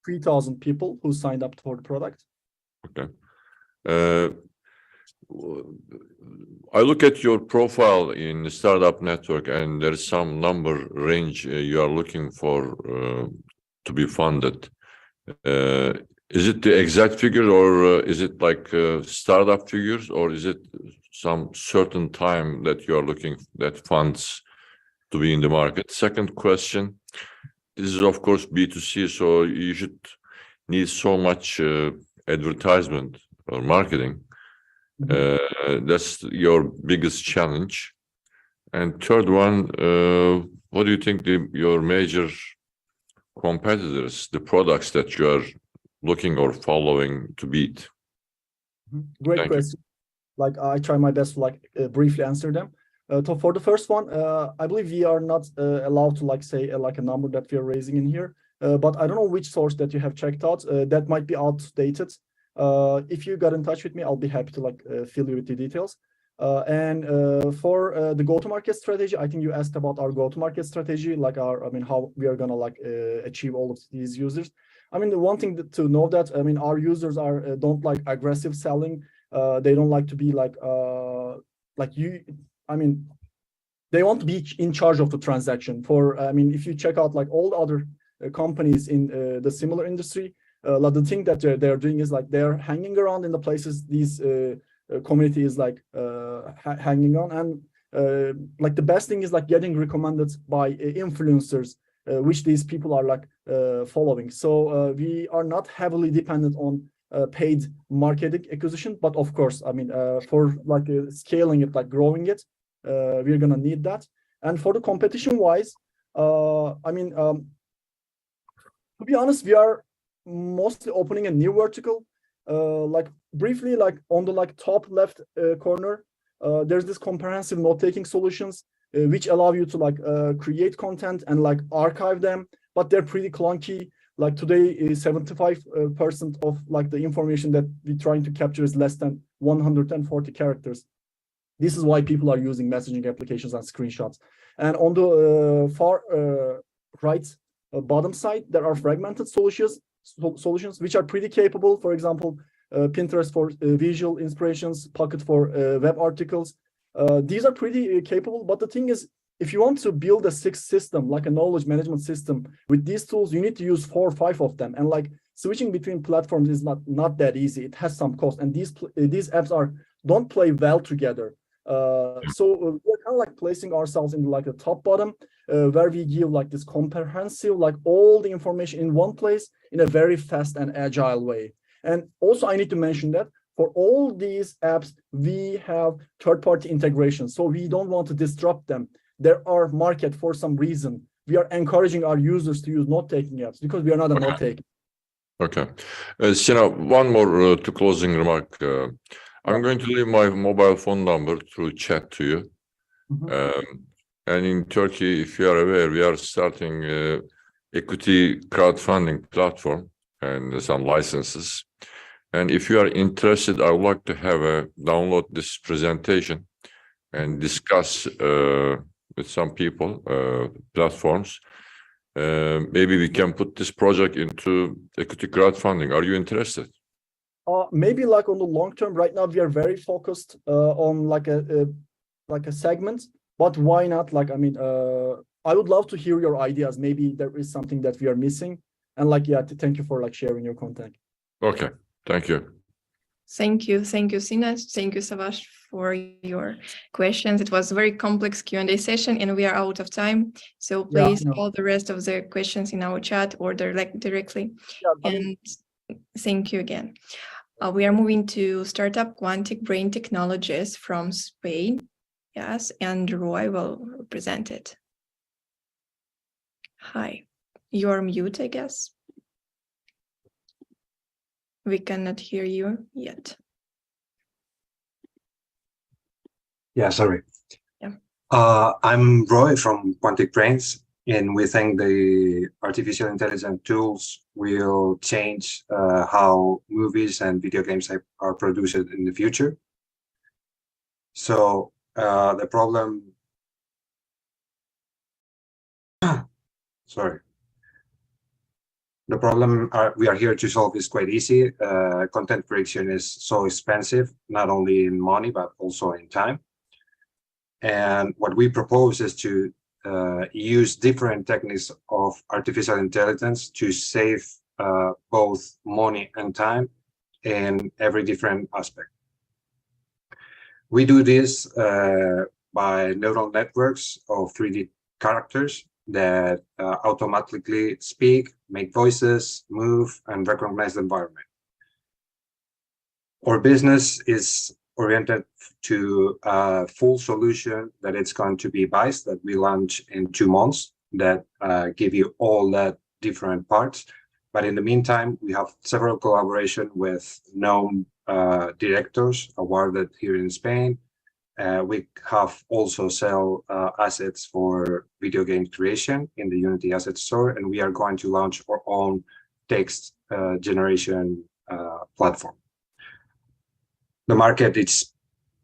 3,000 people who signed up for the product. Okay. I look at your profile in the Startup Network, and there's some number range you are looking for to be funded. Is it the exact figure, or is it like startup figures, or is it some certain time that you are looking that funds to be in the market? Second question, this is of course B2C, so you should need so much advertisement or marketing. That's your biggest challenge. And third one, what do you think your major competitors, the products that you are looking or following to beat? Great question. Like I try my best to like briefly answer them. So for the first one, I believe we are not allowed to like say like a number that we are raising in here, but I don't know which source that you have checked out. That might be outdated. If you got in touch with me, I'll be happy to like fill you with the details. And for the go-to-market strategy, I think you asked about our go-to-market strategy, like how we are gonna like achieve all of these users. I mean, the one thing to know that, I mean, our users don't like aggressive selling. They don't like to be like you. I mean, they want to be in charge of the transaction. I mean, if you check out like all the other companies in the similar industry, like the thing that they're doing is like they're hanging around in the places these community is like hanging on, and like the best thing is like getting recommended by influencers, which these people are like following. So we are not heavily dependent on paid marketing acquisition, but of course, I mean, for like scaling it, like growing it, we're gonna need that. And for the competition wise, I mean, to be honest, we are mostly opening a new vertical. Like briefly, like on the like top left corner, there's this comprehensive note-taking solutions which allow you to like create content and like archive them, but they're pretty clunky. Like today is 75% of like the information that we're trying to capture is less than 140 characters. This is why people are using messaging applications and screenshots. And on the far right bottom side, there are fragmented solutions which are pretty capable. For example, Pinterest for visual inspirations, Pocket for web articles. These are pretty capable, but the thing is, if you want to build a sixth system, like a knowledge management system with these tools, you need to use 4 or 5 of them. And like switching between platforms is not that easy. It has some cost. And these apps don't play well together. So we're kind of like placing ourselves in like the top bottom, where we give like this comprehensive, like all the information in one place in a very fast and agile way. And also I need to mention that for all these apps, we have third-party integrations. So we don't want to disrupt them. There are market for some reason. We are encouraging our users to use note-taking apps because we are not a note-taking. Okay. Sina, one more to closing remark. I'm going to leave my mobile phone number through chat to you. And in Turkey, if you are aware, we are starting equity crowdfunding platform and some licenses. And if you are interested, I would like to have a download this presentation and discuss with some people, platforms. Maybe we can put this project into equity crowdfunding. Are you interested? Maybe like on the long term. Right now, we are very focused on like a segment. But why not? Like, I mean, I would love to hear your ideas. Maybe there is something that we are missing. And like, yeah, thank you for like sharing your contact. Okay, thank you. Thank you, Sina. Thank you, Savash, for your questions. It was a very complex Q&A session, and we are out of time. So please, all the rest of the questions in our chat or directly. And thank you again. We are moving to startup Quantic Brain Technologies from Spain. Yes, and Roy will represent it. Hi, you're mute, I guess. We cannot hear you yet. Yeah, sorry. Yeah. I'm Roy from Quantic Brains, and we think the artificial intelligence tools will change how movies and video games are produced in the future. So the problem, sorry. The problem we are here to solve is quite easy. Content creation is so expensive, not only in money, but also in time. And what we propose is to use different techniques of artificial intelligence to save both money and time in every different aspect. We do this by neural networks of 3D characters that automatically speak, make voices, move, and recognize the environment. Our business is oriented to a full solution that it's going to be biased that we launch in 2 months that give you all that different parts. But in the meantime, we have several collaboration with known directors awarded here in Spain. We have also sell assets for video game creation in the Unity Asset Store, and we are going to launch our own text generation platform. The market is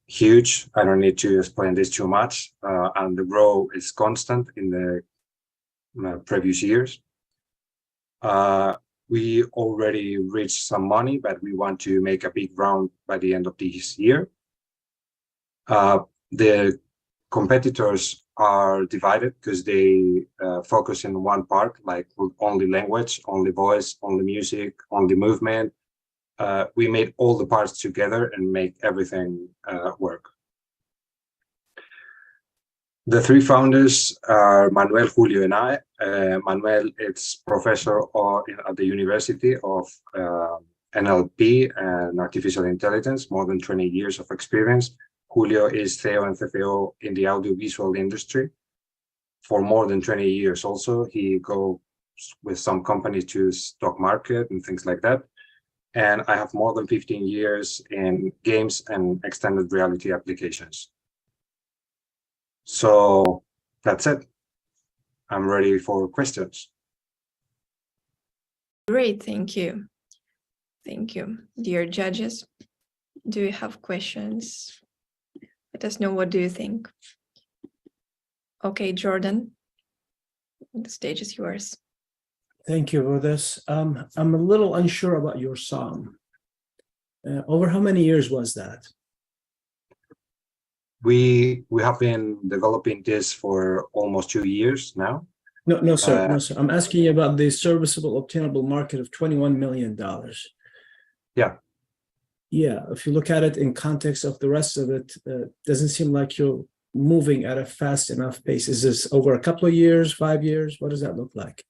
huge. I don't need to explain this too much, and the growth is constant in the previous years. We already reached some money, but we want to make a big round by the end of this year. The competitors are divided because they focus in one part, like only language, only voice, only music, only movement. We made all the parts together and make everything work. The 3 founders are Manuel, Julio, and I. Manuel is professor at the University of NLP and Artificial Intelligence, more than 20 years of experience. Julio is CEO and CFO in the audiovisual industry for more than 20 years also. He goes with some companies to stock market and things like that. And I have more than 15 years in games and extended reality applications. So that's it. I'm ready for questions. Great, thank you. Thank you. Dear judges, do you have questions? Let us know, what do you think? Okay, Jordan, the stage is yours. Thank you for this. I'm a little unsure about your song. Over how many years was that? We have been developing this for almost 2 years now. No, sir. No, sir. I'm asking you about the serviceable obtainable market of $21 million. Yeah. yeah, if you look at it in context of the rest of it, doesn't seem like you're moving at a fast enough pace. Is this over a couple of years, 5 years? What does that look like?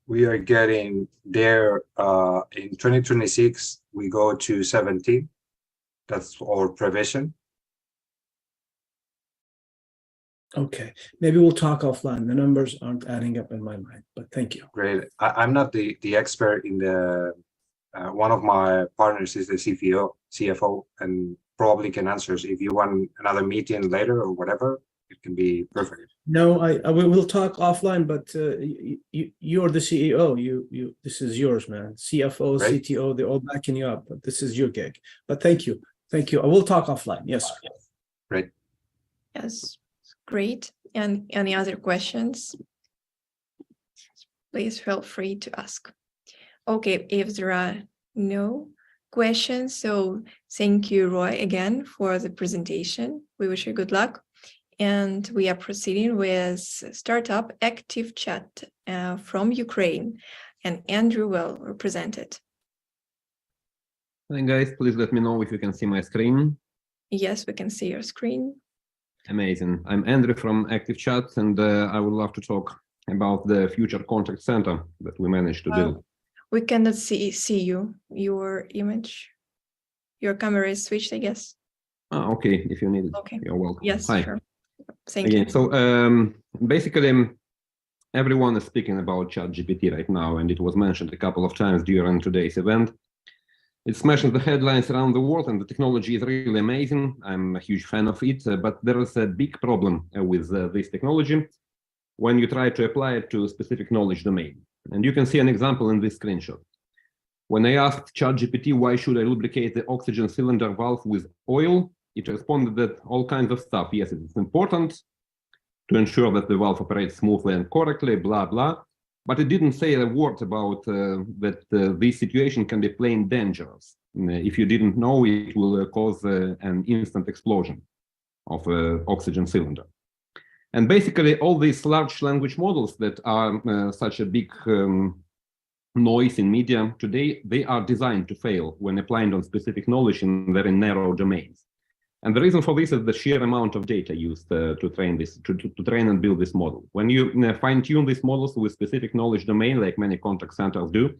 We are getting there in 2026. We go to 17. That's our provision. Okay, maybe we'll talk offline. The numbers aren't adding up in my mind, but thank you. Great. I'm not the expert in the. One of my partners is the CFO, and probably can answer. If you want another meeting later or whatever, it can be perfect. No, we'll talk offline, but you're the CEO. This is yours, man. CFO, Great. CTO, they're all backing you up, but this is your gig. But thank you. Thank you. I will talk offline. Yes. Great. Yes, great. And any other questions? Please feel free to ask. Okay, if there are no questions, so thank you, Roy, again for the presentation. We wish you good luck. And we are proceeding with startup Active Chat from Ukraine, and Andrew will represent it. Hi guys, please let me know if you can see my screen. Yes, we can see your screen. Amazing. I'm Andrew from Active Chat, and I would love to talk about the future contact center that we managed to build. We cannot see you, your image. Your camera is switched, I guess. Okay, if you need it, okay. You're welcome. Yes, Hi. sure. Thank you. So basically, everyone is speaking about ChatGPT right now, and it was mentioned a couple of times during today's event. It's smashing the headlines around the world, and the technology is really amazing. I'm a huge fan of it, but there is a big problem with this technology when you try to apply it to a specific knowledge domain. And you can see an example in this screenshot. When I asked ChatGPT, why should I lubricate the oxygen cylinder valve with oil? It responded that all kinds of stuff. Yes, it's important to ensure that the valve operates smoothly and correctly, blah, blah. But it didn't say a word about that this situation can be plain dangerous. If you didn't know, it will cause an instant explosion of an oxygen cylinder. And basically, all these large language models that are such a big noise in media today, they are designed to fail when applied on specific knowledge in very narrow domains. And the reason for this is the sheer amount of data used to train this, to train and build this model. When you fine-tune these models with specific knowledge domain, like many contact centers do,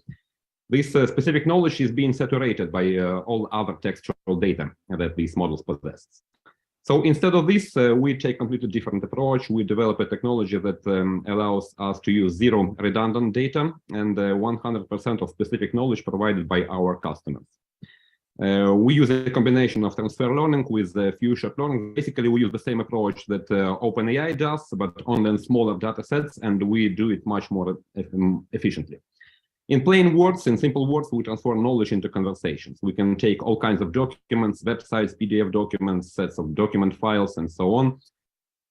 this specific knowledge is being saturated by all other textual data that these models possess. So instead of this, we take a completely different approach. We develop a technology that allows us to use zero redundant data and 100% of specific knowledge provided by our customers. We use a combination of transfer learning with future learning. Basically, we use the same approach that OpenAI does, but only in smaller data sets, and we do it much more efficiently. In plain words, in simple words, we transform knowledge into conversations. We can take all kinds of documents, websites, PDF documents, sets of document files, and so on.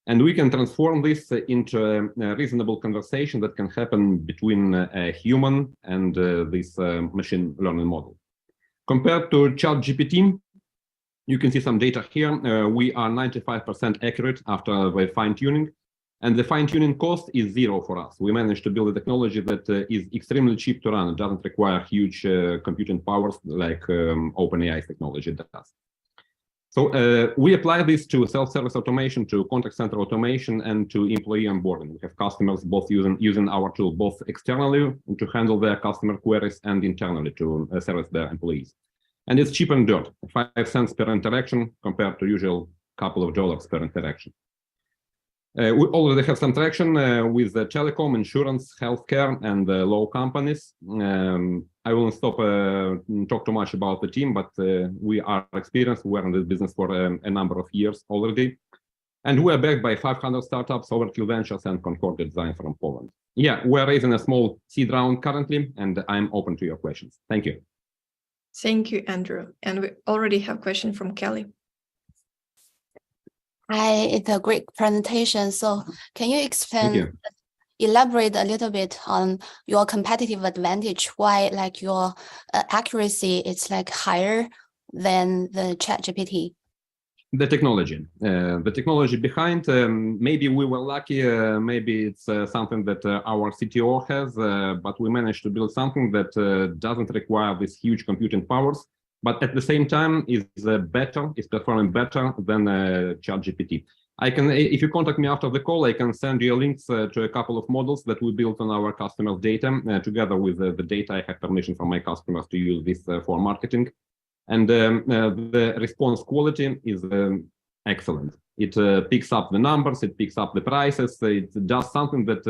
And we can transform this into a reasonable conversation that can happen between a human and this machine learning model. Compared to ChatGPT, you can see some data here. We are 95% accurate after the fine-tuning. And the fine-tuning cost is zero for us. We managed to build a technology that is extremely cheap to run. It doesn't require huge computing powers like OpenAI's technology does. So we apply this to self-service automation, to contact center automation, and to employee onboarding. We have customers both using our tool, both externally to handle their customer queries and internally to service their employees. And it's cheap and dirt, 5 cents per interaction compared to usual couple of dollars per interaction. We already have some traction with the telecom, insurance, healthcare, and law companies. I won't stop talk too much about the team, but we are experienced. We're in this business for a number of years already. And we're backed by 500 startups, Overkill Ventures, and Concord Design from Poland. Yeah, we're raising a small seed round currently, and I'm open to your questions. Thank you. Thank you, Andrew. And we already have a question from Kelly. Hi, it's a great presentation. So can you elaborate a little bit on your competitive advantage? Why like your accuracy is like higher than the ChatGPT? The technology behind, maybe we were lucky, maybe it's something that our CTO has, but we managed to build something that doesn't require these huge computing powers, but at the same time is performing better than ChatGPT. If you contact me after the call, I can send you links to a couple of models that we built on our customers' data, together with the data. I have permission from my customers to use this for marketing. And the response quality is excellent. It picks up the numbers, it picks up the prices, it does something that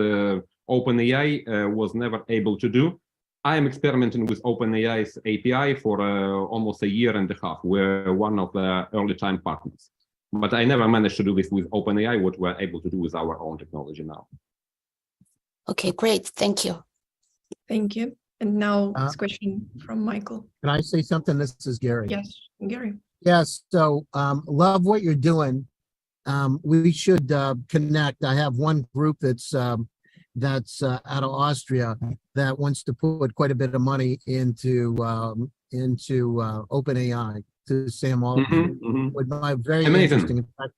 OpenAI was never able to do. I am experimenting with OpenAI's API for almost a year and a half. We're one of the early time partners. But I never managed to do this with OpenAI, what we're able to do with our own technology now. Okay, great. Thank you. Thank you. And now this question from Michael. Can I say something? This is Gary. Yes, Gary. Yes, so love what you're doing. We should connect. I have one group that's out of Austria that wants to put quite a bit of money into OpenAI, to Sam Altman. Very amazing. Interesting. In fact,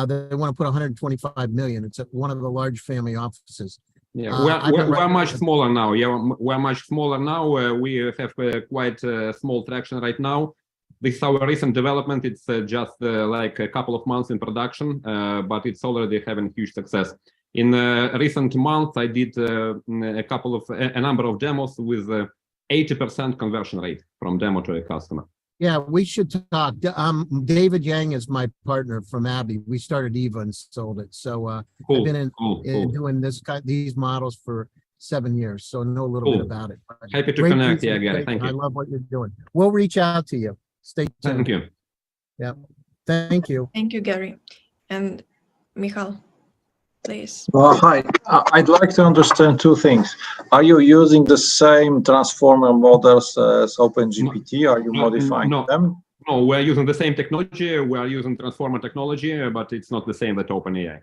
they want to put 125 million. It's at one of the large family offices. Yeah, we're much smaller now. Yeah, we're much smaller now. We have quite small traction right now. This is our recent development. It's just like a couple of months in production, but it's already having huge success. In recent months, I did a number of demos with 80% conversion rate from demo to a customer. Yeah, we should talk. David Yang is my partner from Abby. We started Eva and sold it. So cool. I've been doing these models for 7 years, so I know a little bit about it. Happy to connect. Yeah, Gary, thank you. I love what you're doing. We'll reach out to you. Stay tuned. Thank you. Yeah, thank you. Thank you, Gary. And Michal, please. Hi, I'd like to understand two things. Are you using the same transformer models as OpenGPT? Are you modifying them? No, we're using the same technology. We are using transformer technology, but it's not the same as OpenAI.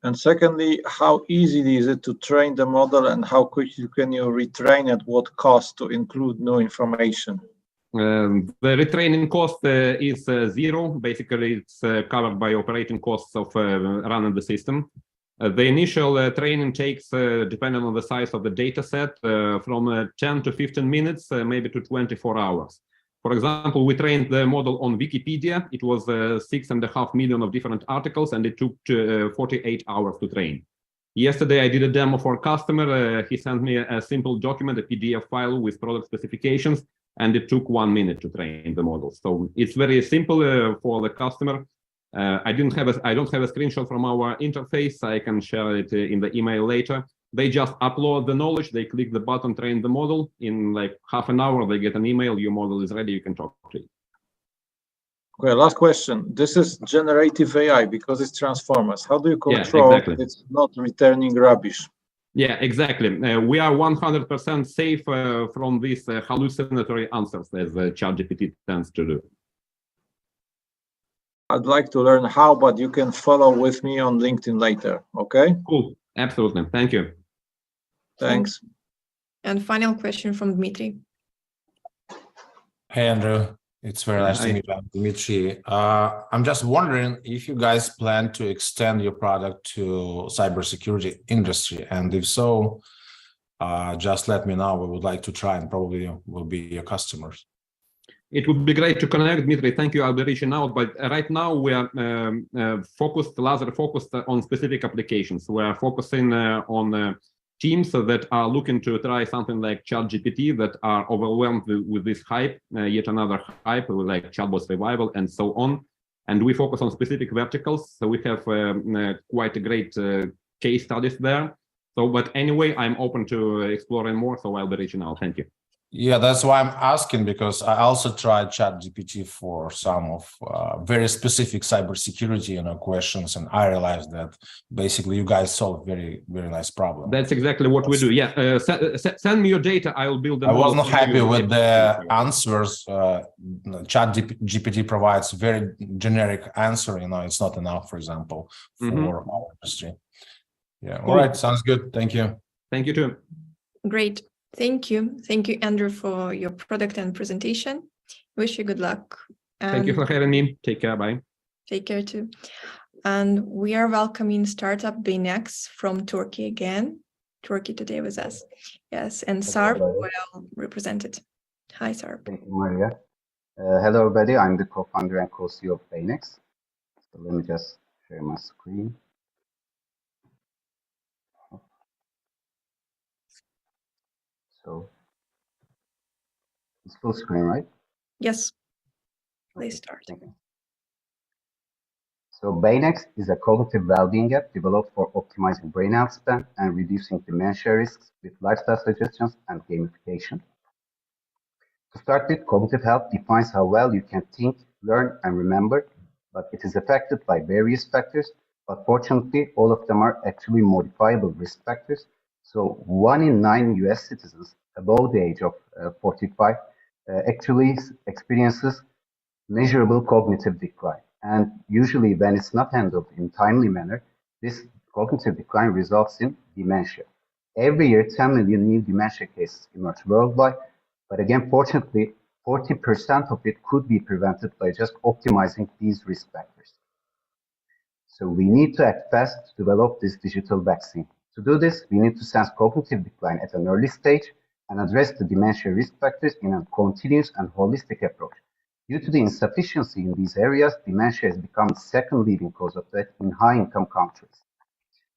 And secondly, how easy is it to train the model, and how quickly can you retrain at what cost to include new information? The retraining cost is zero. Basically, it's covered by operating costs of running the system. The initial training takes, depending on the size of the data set, from 10 to 15 minutes, maybe to 24 hours. For example, we trained the model on Wikipedia. It was 6.5 million of different articles, and it took 48 hours to train. Yesterday, I did a demo for a customer. He sent me a simple document, a PDF file with product specifications, and it took 1 minute to train the model. So it's very simple for the customer. I don't have a screenshot from our interface. I can share it in the email later. They just upload the knowledge. They click the button, train the model. In like half an hour, they get an email. Your model is ready. You can talk to it. Okay, last question. This is generative AI because it's transformers. How do you control it's not returning rubbish? Yeah, exactly. We are 100% safe from these hallucinatory answers as ChatGPT tends to do. I'd like to learn how, but you can follow with me on LinkedIn later, okay? Cool, absolutely. Thank you. Thanks. And final question from Dmitry. Hey, Andrew. It's very nice to meet you, Dmitry. I'm just wondering if you guys plan to extend your product to cybersecurity industry, and if so, just let me know. We would like to try, and probably will be your customers. It would be great to connect, Dmitry. Thank you. I'll be reaching out. But right now we are laser focused on specific applications. We are focusing on teams that are looking to try something like ChatGPT, that are overwhelmed with this hype, yet another hype like chatbot revival and so on. And we focus on specific verticals. So we have quite a great case studies there. So, but anyway, I'm open to exploring more. So I'll be reaching out. Thank you. Yeah, that's why I'm asking, because I also tried ChatGPT for some of very specific cybersecurity questions, and I realized that basically you guys solve very, very nice problem. That's exactly what we do. Yeah, send me your data. I'll build them. I wasn't happy with the answers. ChatGPT provides very generic answer. It's not enough, for example, for our industry. Yeah. All right. Sounds good. Thank you. Thank you too. Great. Thank you. Thank you, Andrew, for your product and presentation. Wish you good luck. Thank you for having me. Take care. Bye. Take care too. And we are welcoming startup Binex from Turkey again. Turkey today with us. Yes, and Sarp well represented. Hi, Sarp. Thank you, Maria. Hello, everybody. I'm the co-founder and co-CEO of Baynex. So let me just share my screen. So it's full screen, right? Yes. Please start. Thank you. So Baynex is a cognitive well-being app developed for optimizing brain health span and reducing dementia risks with lifestyle suggestions and gamification. To start with, cognitive health defines how well you can think, learn, and remember, but it is affected by various factors, but fortunately, all of them are actually modifiable risk factors. So 1 in 9 US citizens above the age of 45 actually experiences measurable cognitive decline. And usually when it's not handled in timely manner, this cognitive decline results in dementia. Every year, 10 million new dementia cases emerge worldwide, but again, fortunately, 40% of it could be prevented by just optimizing these risk factors. So we need to act fast to develop this digital vaccine. To do this, we need to sense cognitive decline at an early stage and address the dementia risk factors in a continuous and holistic approach. Due to the insufficiency in these areas, dementia has become the second leading cause of death in high-income countries.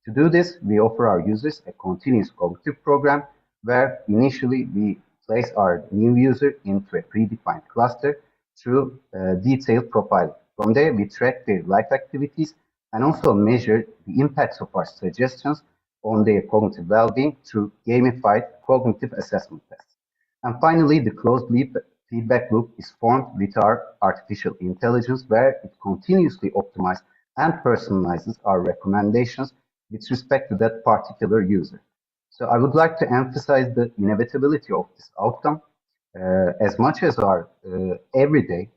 To do this, we offer our users a continuous cognitive program where initially we place our new user into a predefined cluster through detailed profiling. From there, we track their life activities and also measure the impacts of our suggestions on their cognitive well-being through gamified cognitive assessment tests. And finally, the closed loop feedback loop is formed with our artificial intelligence, where it continuously optimizes and personalizes our recommendations with respect to that particular user. So I would like to emphasize the inevitability of this outcome. As much as our everyday,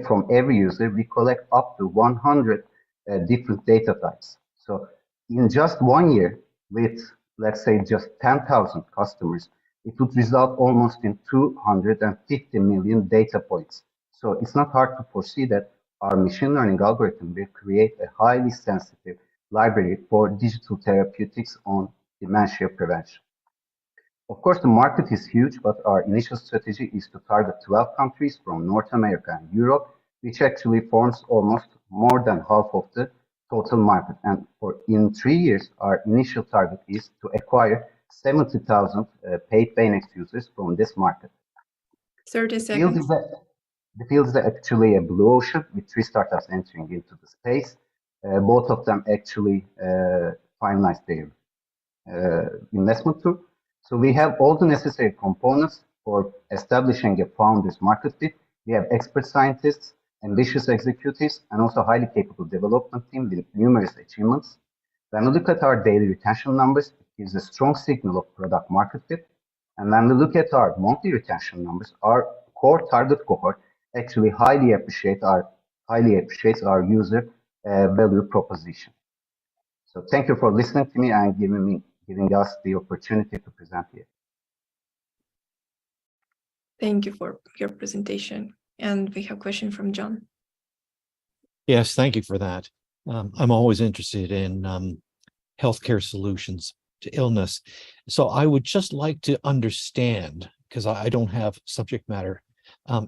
from every user, we collect up to 100 different data types. So in just 1 year, with let's say just 10,000 customers, it would result almost in 250 million data points. So it's not hard to foresee that our machine learning algorithm will create a highly sensitive library for digital therapeutics on dementia prevention. Of course, the market is huge, but our initial strategy is to target 12 countries from North America and Europe, which actually forms almost more than half of the total market. And in 3 years, our initial target is to acquire 70,000 paid Baynex users from this market. 30 seconds. The field is actually a blue ocean with 3 startups entering into the space. Both of them actually finalized their investment tool. So we have all the necessary components for establishing a founder's market fit. We have expert scientists, ambitious executives, and also highly capable development team with numerous achievements. When we look at our daily retention numbers, it gives a strong signal of product market fit. And when we look at our monthly retention numbers, our core target cohort actually highly appreciates our user value proposition. So thank you for listening to me and giving us the opportunity to present here. Thank you for your presentation. And we have a question from John. Yes, thank you for that. I'm always interested in healthcare solutions to illness. So I would just like to understand, because I don't have subject matter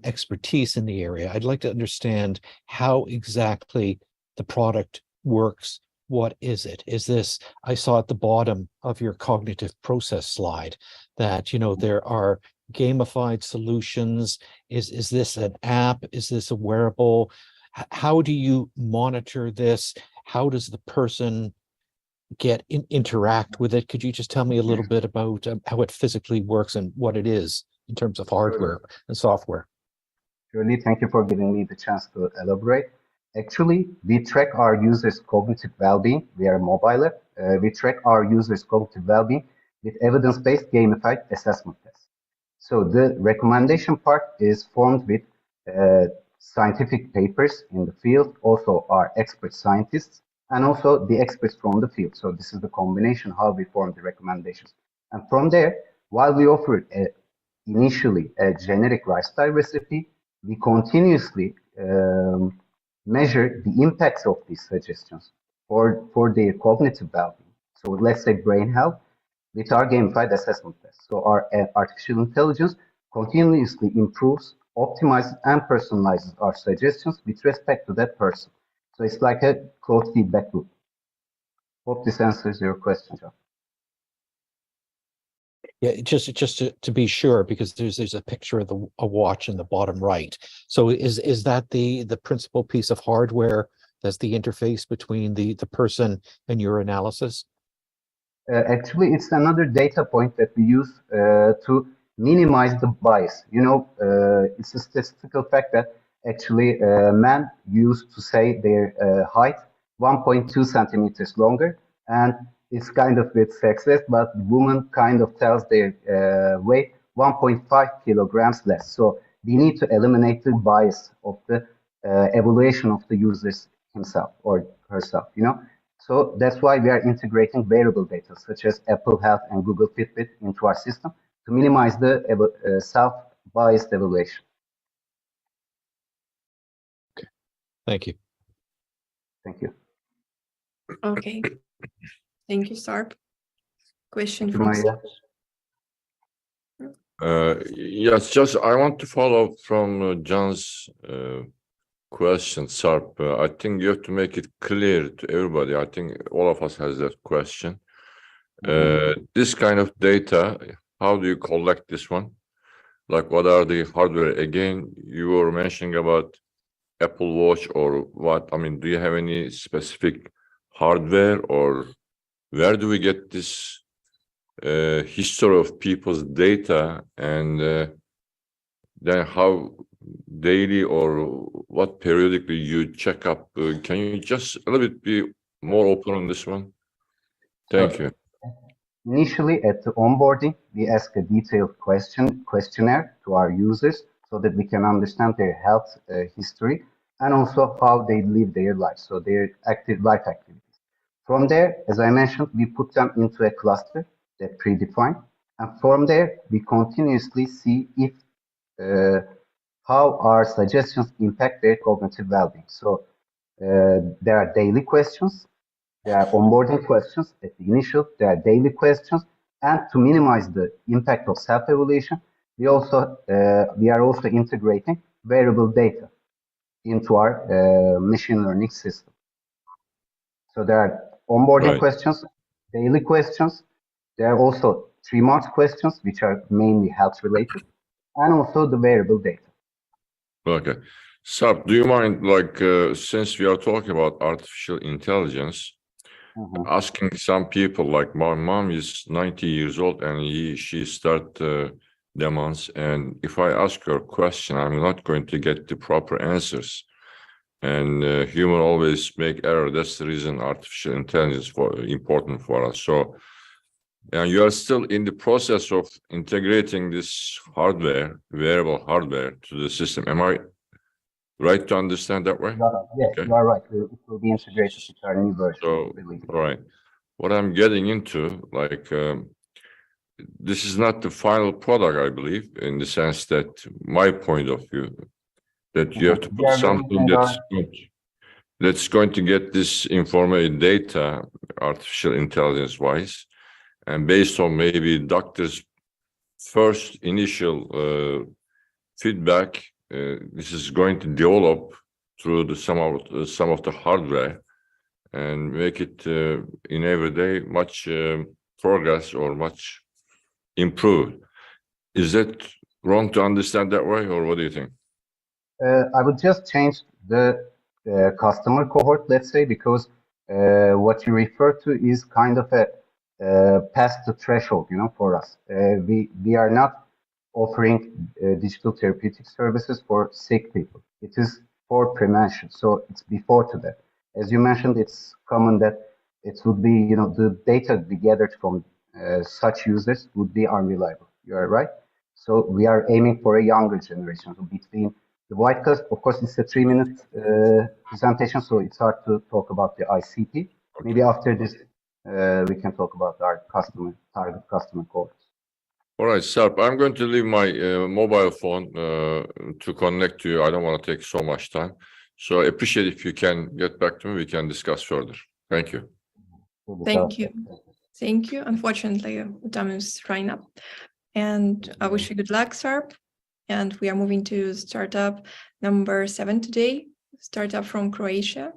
expertise in the area, I'd like to understand how exactly the product works. What is it? Is this, I saw at the bottom of your cognitive process slide that, you know, there are gamified solutions. Is this an app? Is this a wearable? How do you monitor this? How does the person interact with it? Could you just tell me a little bit about how it physically works and what it is in terms of hardware and software? Surely, thank you for giving me the chance to elaborate. Actually, we track our users' cognitive well-being. We are a mobile app. We track our users' cognitive well-being with evidence-based gamified assessment tests. So the recommendation part is formed with scientific papers in the field, also our expert scientists, and also the experts from the field. So this is the combination how we form the recommendations. And from there, while we offer initially a generic lifestyle recipe, we continuously measure the impacts of these suggestions for their cognitive well-being. So let's say brain health with our gamified assessment tests. So our artificial intelligence continuously improves, optimizes, and personalizes our suggestions with respect to that person. So it's like a closed feedback loop. Hope this answers your question, John. Yeah, just to be sure, because there's a picture of a watch in the bottom right. So is that the principal piece of hardware that's the interface between the person and your analysis? Actually, it's another data point that we use to minimize the bias. You know, it's a statistical fact that actually men used to say their height 1.2 centimeters longer, and it's kind of with sexist, but women kind of tells their weight 1.5 kilograms less. So we need to eliminate the bias of the evaluation of the users himself or herself, you know. So that's why we are integrating wearable data such as Apple Health and Google Fitbit into our system to minimize the self-biased evaluation. Okay, thank you. Thank you. Okay, thank you, Sarp. Question Thank you, from Maria. Yes, just I want to follow up from John's question, Sarp. I think you have to make it clear to everybody. I think all of us has that question. This kind of data, how do you collect this one? Like, what are the hardware? Again, you were mentioning about Apple Watch or what? I mean, do you have any specific hardware, or where do we get this history of people's data, and then how daily or what periodically you check up? Can you just a little bit be more open on this one? Thank you. Initially, at the onboarding, we ask a detailed questionnaire to our users so that we can understand their health history and also how they live their life, so their active life activities. From there, as I mentioned, we put them into a cluster that predefined, and from there, we continuously see if how our suggestions impact their cognitive well-being. So there are daily questions, there are onboarding questions at the initial, there are daily questions, and to minimize the impact of self-evaluation, we are also integrating wearable data into our machine learning system. So there are onboarding questions, daily questions, there are also 3-month questions, which are mainly health related, and also the wearable data. Okay. Sarp, do you mind, like, since we are talking about artificial intelligence, asking some people, like my mom is 90 years old and she start demands, and if I ask her a question, I'm not going to get the proper answers. And human always make error. That's the reason artificial intelligence is important for us. So, and you are still in the process of integrating this hardware, wearable hardware, to the system. Am I right to understand that way? Yes, okay. You are right. It will be integrated with our new version. So, all right. What I'm getting into, like, this is not the final product, I believe, in the sense that my point of view, that you have to put something that's going to get this informative data, artificial intelligence wise, and based on maybe doctors' first initial feedback, this is going to develop through some of the hardware and make it in every day much progress or much improved. Is that wrong to understand that way, or what do you think? I would just change the customer cohort, let's say, because what you refer to is kind of a past the threshold, you know, for us. We are not offering digital therapeutic services for sick people. It is for prevention, so it's before to that. As you mentioned, it's common that it would be, you know, the data we gathered from such users would be unreliable. You are right. So we are aiming for a younger generation, so between the white cost. Of course, it's a 3-minute presentation, so it's hard to talk about the ICP. Maybe after this, we can talk about our target customer cohorts. All right, Sarp, I'm going to leave my mobile phone to connect to you. I don't want to take so much time. So I appreciate if you can get back to me, we can discuss further. Thank you. Thank you. Thank you. Unfortunately, the time is running up. And I wish you good luck, Sarp. And we are moving to startup number 7 today, startup from Croatia,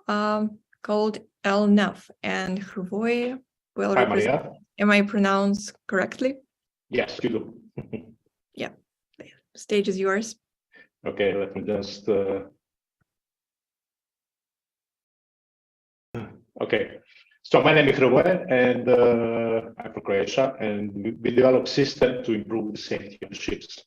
called LNAV. And Hrvoje will Hi, represent. Maria. Am I pronounced correctly? Yes, you do. Yeah. The stage is yours. Okay, let me just. Okay, so my name is Hrvoje, and I'm from Croatia, and we develop system to improve the safety of ships.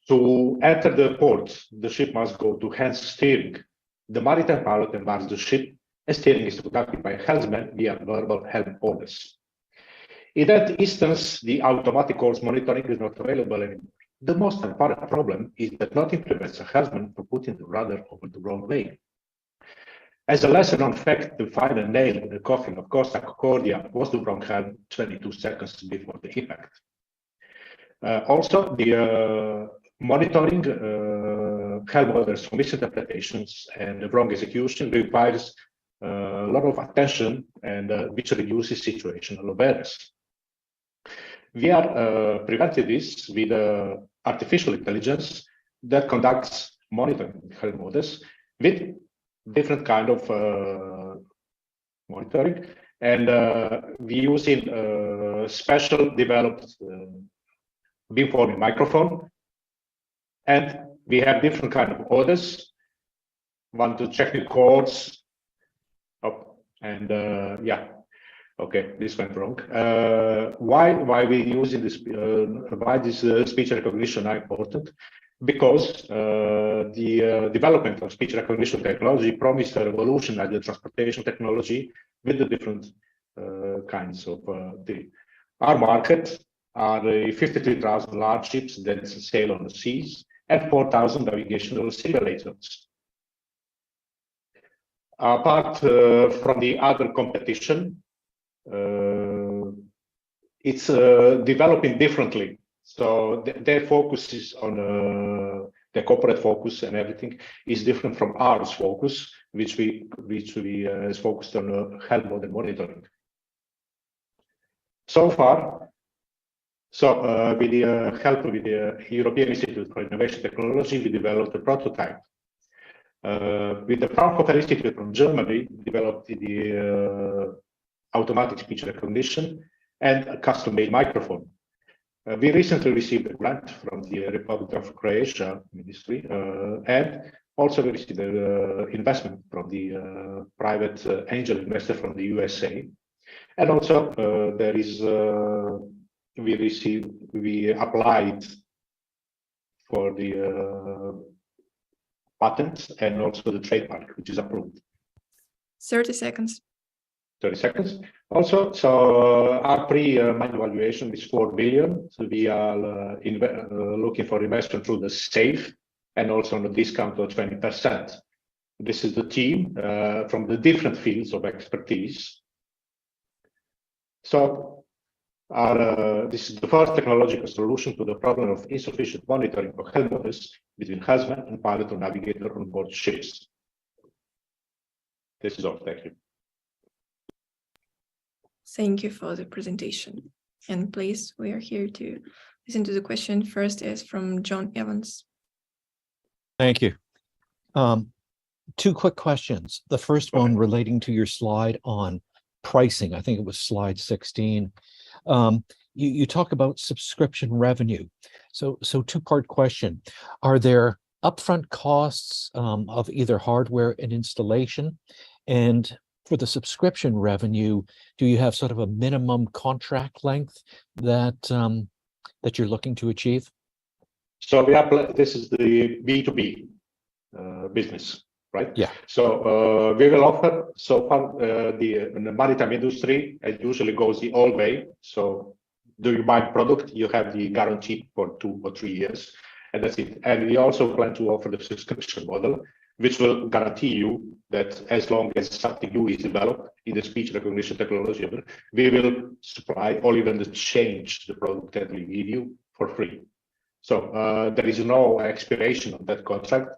To enter the port, the ship must go to hands steering. The maritime pilot embarks the ship, and steering is conducted by a helmsman via verbal helm orders. In that instance, the automatic course monitoring is not available anymore. The most apparent problem is that nothing prevents a helmsman from putting the rudder over the wrong way. As a lesser known fact, the final nail in the coffin of Costa Concordia was the wrong helm 22 seconds before the impact. Also, the monitoring helm orders for misinterpretations and the wrong execution requires a lot of attention, and which reduces situational awareness. We are preventing this with artificial intelligence that conducts monitoring helm orders with different kind of monitoring, and we using special developed beamforming microphone, and we have different kind of orders. One to check the chords, and yeah, okay, this went wrong. Why we using this? Why this speech recognition are important? Because the development of speech recognition technology promised a revolution at the transportation technology with the different kinds of our market are 53,000 large ships that sail on the seas and 4,000 navigational simulators. Apart from the other competition, it's developing differently. So their focus is on the corporate focus, and everything is different from ours focus, which we is focused on helm order monitoring. So far, with the help with the European Institute for Innovation Technology, we developed a prototype. With the Fraunhofer Institute from Germany, developed the automatic speech recognition and a custom-made microphone. We recently received a grant from the Republic of Croatia Ministry, and also we received investment from the private angel investor from the USA. And also there is, we applied for the patent and also the trademark, which is approved. 30 seconds. 30 seconds. Also, so our pre-money valuation is 4 billion. So we are looking for investment through the SAFE and also on a discount of 20%. This is the team from the different fields of expertise. So this is the first technological solution to the problem of insufficient monitoring of helm orders between helmsman and pilot or navigator on board ships. This is all. Thank you. Thank you for the presentation. And please, we are here to listen to the question. First is from John Evans. Thank you. 2 quick questions. The first one relating to your slide on pricing. I think it was slide 16. You talk about subscription revenue. So 2-part question. Are there upfront costs of either hardware and installation? And for the subscription revenue, do you have sort of a minimum contract length that that you're looking to achieve? So this is the B2B business, right? Yeah. So we will offer so far in the maritime industry, it usually goes the old way. So do you buy product, you have the guarantee for 2 or 3 years, and that's it. And we also plan to offer the subscription model, which will guarantee you that as long as something new is developed in the speech recognition technology, we will supply or even change the product that we give you for free. So there is no expiration of that contract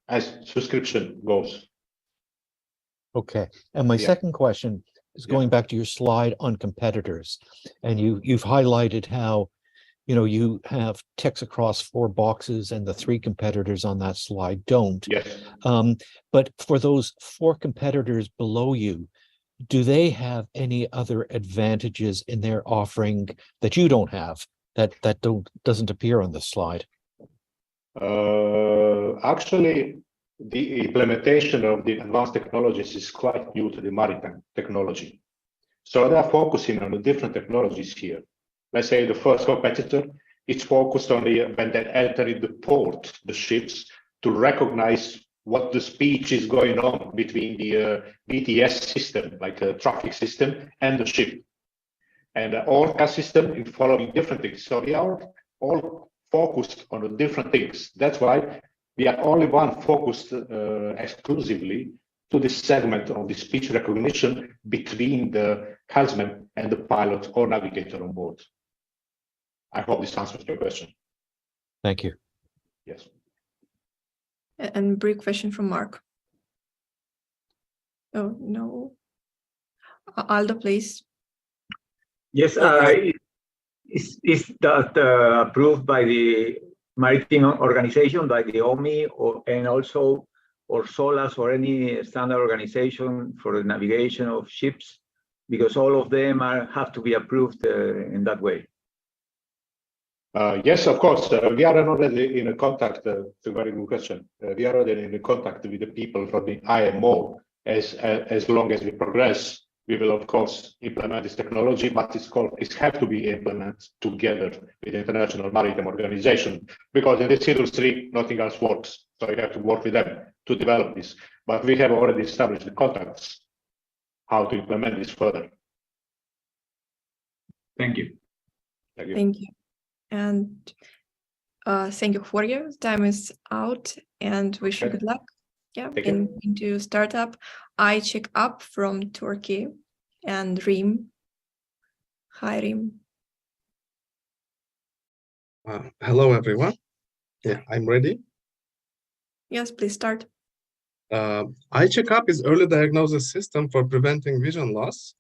as subscription goes. Okay. And my Yeah. second question is going back to your slide on competitors. And you've highlighted how, you know, you have ticks across 4 boxes and the 3 competitors on that slide don't. Yes. But for those 4 competitors below you, do they have any other advantages in their offering that you don't have, that doesn't appear on this slide? Actually, the implementation of the advanced technologies is quite new to the maritime technology. So they are focusing on the different technologies here. Let's say the first competitor is focused on when they enter in the port, the ships, to recognize what the speech is going on between the BTS system, like a traffic system, and the ship. And the ORCA system is following different things. So they are all focused on the different things. That's why we are only one focused exclusively to this segment of the speech recognition between the helmsman and the pilot or navigator on board. I hope this answers your question. Thank you. Yes. And brief question from Mark. Oh, no. Aldo, please. Yes, is that approved by the Maritime Organization, by the OMI, and also or SOLAS or any standard organization for the navigation of ships? Because all of them have to be approved in that way. Yes, of course. We are already in contact. It's a very good question. We are already in contact with the people from the IMO. As long as we progress, we will of course implement this technology, but it has to be implemented together with the International Maritime Organization, because in this industry nothing else works. So we have to work with them to develop this. But we have already established the contacts how to implement this further. Thank you. Thank you. Thank you. And thank you, Jorge. Time is out and wish you good luck. Yeah, into startup. I check up from Turkey and Rim. Hi, Rim. Hello, everyone. Yeah, I'm ready. Yes, please start. iCheckup is early diagnosis system for preventing vision loss.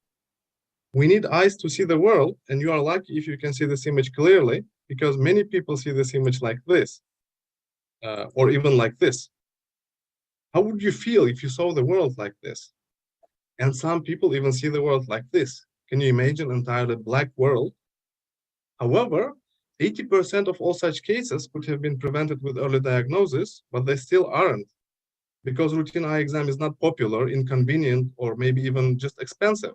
We need eyes to see the world, and you are lucky if you can see this image clearly, because many people see this image like this, or even like this. How would you feel if you saw the world like this? And some people even see the world like this. Can you imagine an entirely black world? However, 80% of all such cases could have been prevented with early diagnosis, but they still aren't, because routine eye exam is not popular, inconvenient, or maybe even just expensive.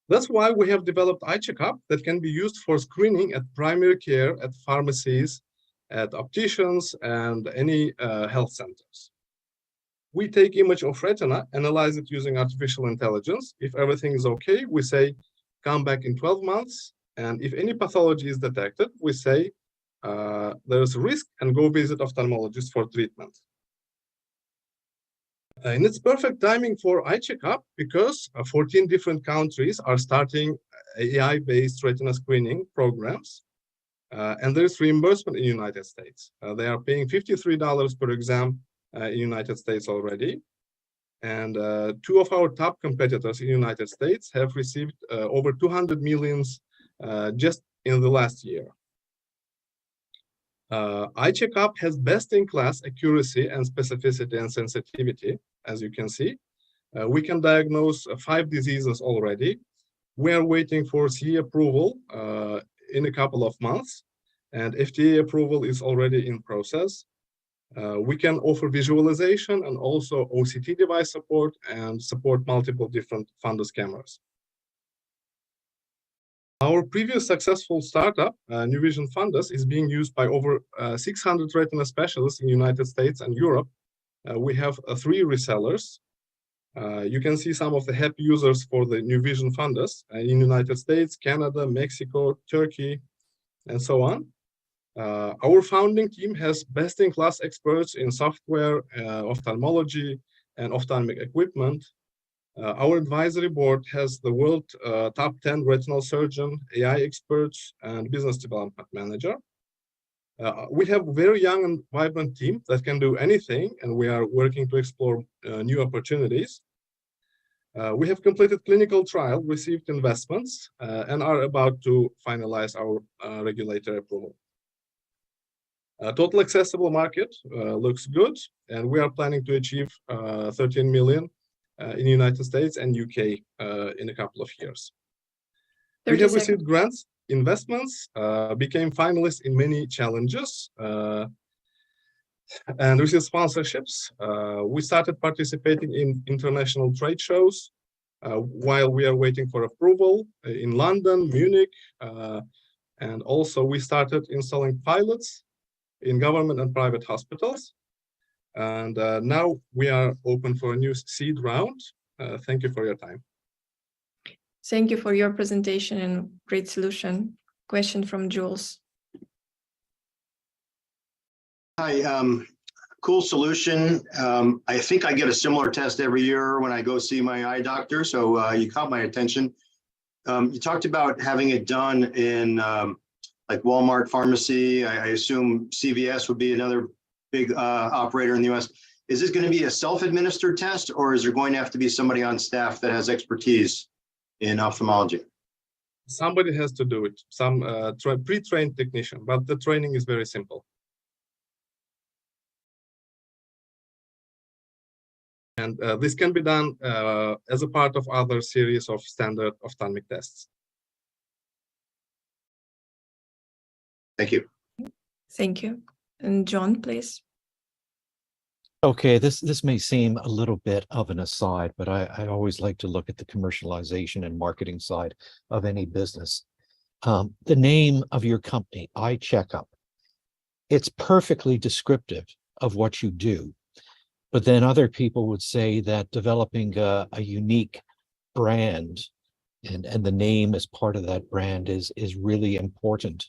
That's why we have developed iCheckup that can be used for screening at primary care, at pharmacies, at opticians, and any health centers. We take image of retina, analyze it using artificial intelligence. If everything is okay, we say, come back in 12 months. And if any pathology is detected, we say, there's a risk and go visit ophthalmologist for treatment. And it's perfect timing for iCheckup because 14 different countries are starting AI-based retina screening programs. And there is reimbursement in the United States. They are paying $53 per exam in the United States already. And 2 of our top competitors in the United States have received over 200 millions just in the last year. iCheckup has best-in-class accuracy and specificity and sensitivity, as you can see. We can diagnose 5 diseases already. We are waiting for CE approval in a couple of months, and FDA approval is already in process. We can offer visualization and also OCT device support and support multiple different fundus cameras. Our previous successful startup, New Vision Fundus, is being used by over 600 retina specialists in the United States and Europe. We have 3 resellers. You can see some of the happy users for the New Vision Fundus in the United States, Canada, Mexico, Turkey, and so on. Our founding team has best-in-class experts in software, ophthalmology, and ophthalmic equipment. Our advisory board has the world top 10 retinal surgeon, AI experts, and business development manager. We have a very young and vibrant team that can do anything, and we are working to explore new opportunities. We have completed clinical trial, received investments, and are about to finalize our regulatory approval. Total accessible market looks good, and we are planning to achieve 13 million in the United States and UK in a couple of years. We have received grants, investments, became finalists in many challenges, and received sponsorships. We started participating in international trade shows while we are waiting for approval in London, Munich, and also we started installing pilots in government and private hospitals. And now we are open for a new seed round. Thank you for your time. Thank you for your presentation and great solution. Question from Jules. Hi, cool solution. I think I get a similar test every year when I go see my eye doctor, so you caught my attention. You talked about having it done in like Walmart pharmacy. I assume CVS would be another big operator in the US. Is this going to be a self-administered test, or is there going to have to be somebody on staff that has expertise in ophthalmology? Somebody has to do it, some pre-trained technician, but the training is very simple. And this can be done as a part of other series of standard ophthalmic tests. Thank you. Thank you. And John, please. Okay, this may seem a little bit of an aside, but I always like to look at the commercialization and marketing side of any business. The name of your company, Eye Checkup, it's perfectly descriptive of what you do. But then other people would say that developing a unique brand and the name as part of that brand is really important.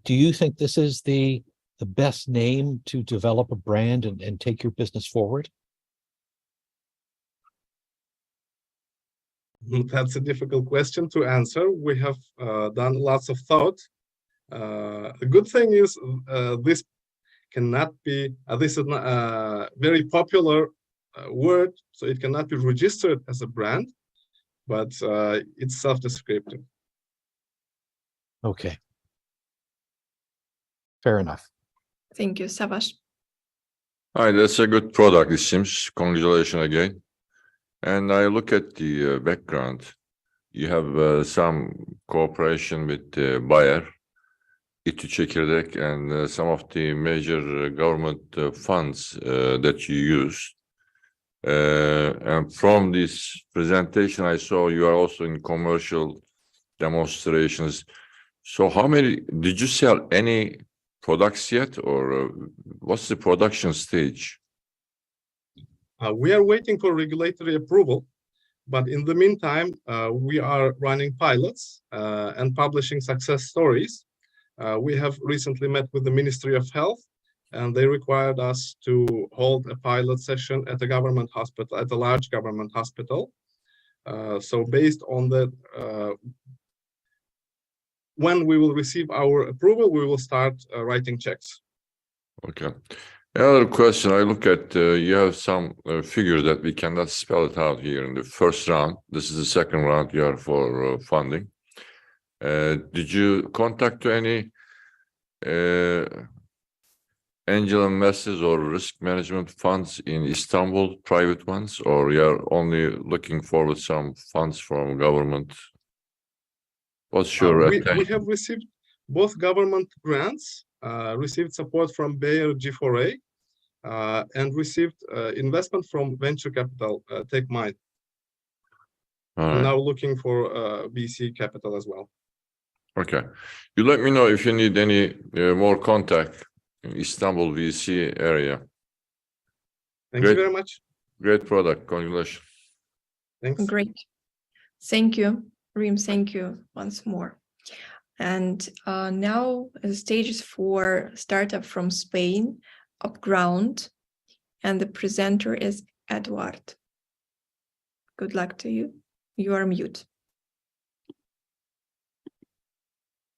Do you think this is the best name to develop a brand and take your business forward? That's a difficult question to answer. We have done lots of thought. The good thing is this cannot be, this is not a very popular word, so it cannot be registered as a brand, but it's self-descriptive. Okay. Fair enough. Thank you, Savaş. Hi, that's a good product, it seems. Congratulations again. And I look at the background. You have some cooperation with Bayer, İTÜ Çekirdek, and some of the major government funds that you use. And from this presentation, I saw you are also in commercial demonstrations. So how many, did you sell any products yet, or what's the production stage? We are waiting for regulatory approval, but in the meantime, we are running pilots and publishing success stories. We have recently met with the Ministry of Health, and they required us to hold a pilot session at a government hospital, at a large government hospital. So based on that, when we will receive our approval, we will start writing checks. Okay. Another question, I look at, you have some figures that we cannot spell it out here in the first round. This is the second round you are for funding. Did you contact any angel investors or risk management funds in Istanbul, private ones, or you are only looking for some funds from government? What's your we have received both government grants, received support from Bayer G4A, and received investment from venture capital, TechMind. Right. Now looking for VC capital as well. Okay. You let me know if you need any more contact in Istanbul VC area. Thank you very much. Great product. Congratulations. Thanks. Great. Thank you, Rim. Thank you once more. And now the stage is for startup from Spain, Upground, and the presenter is Edward. Good luck to you. You are mute.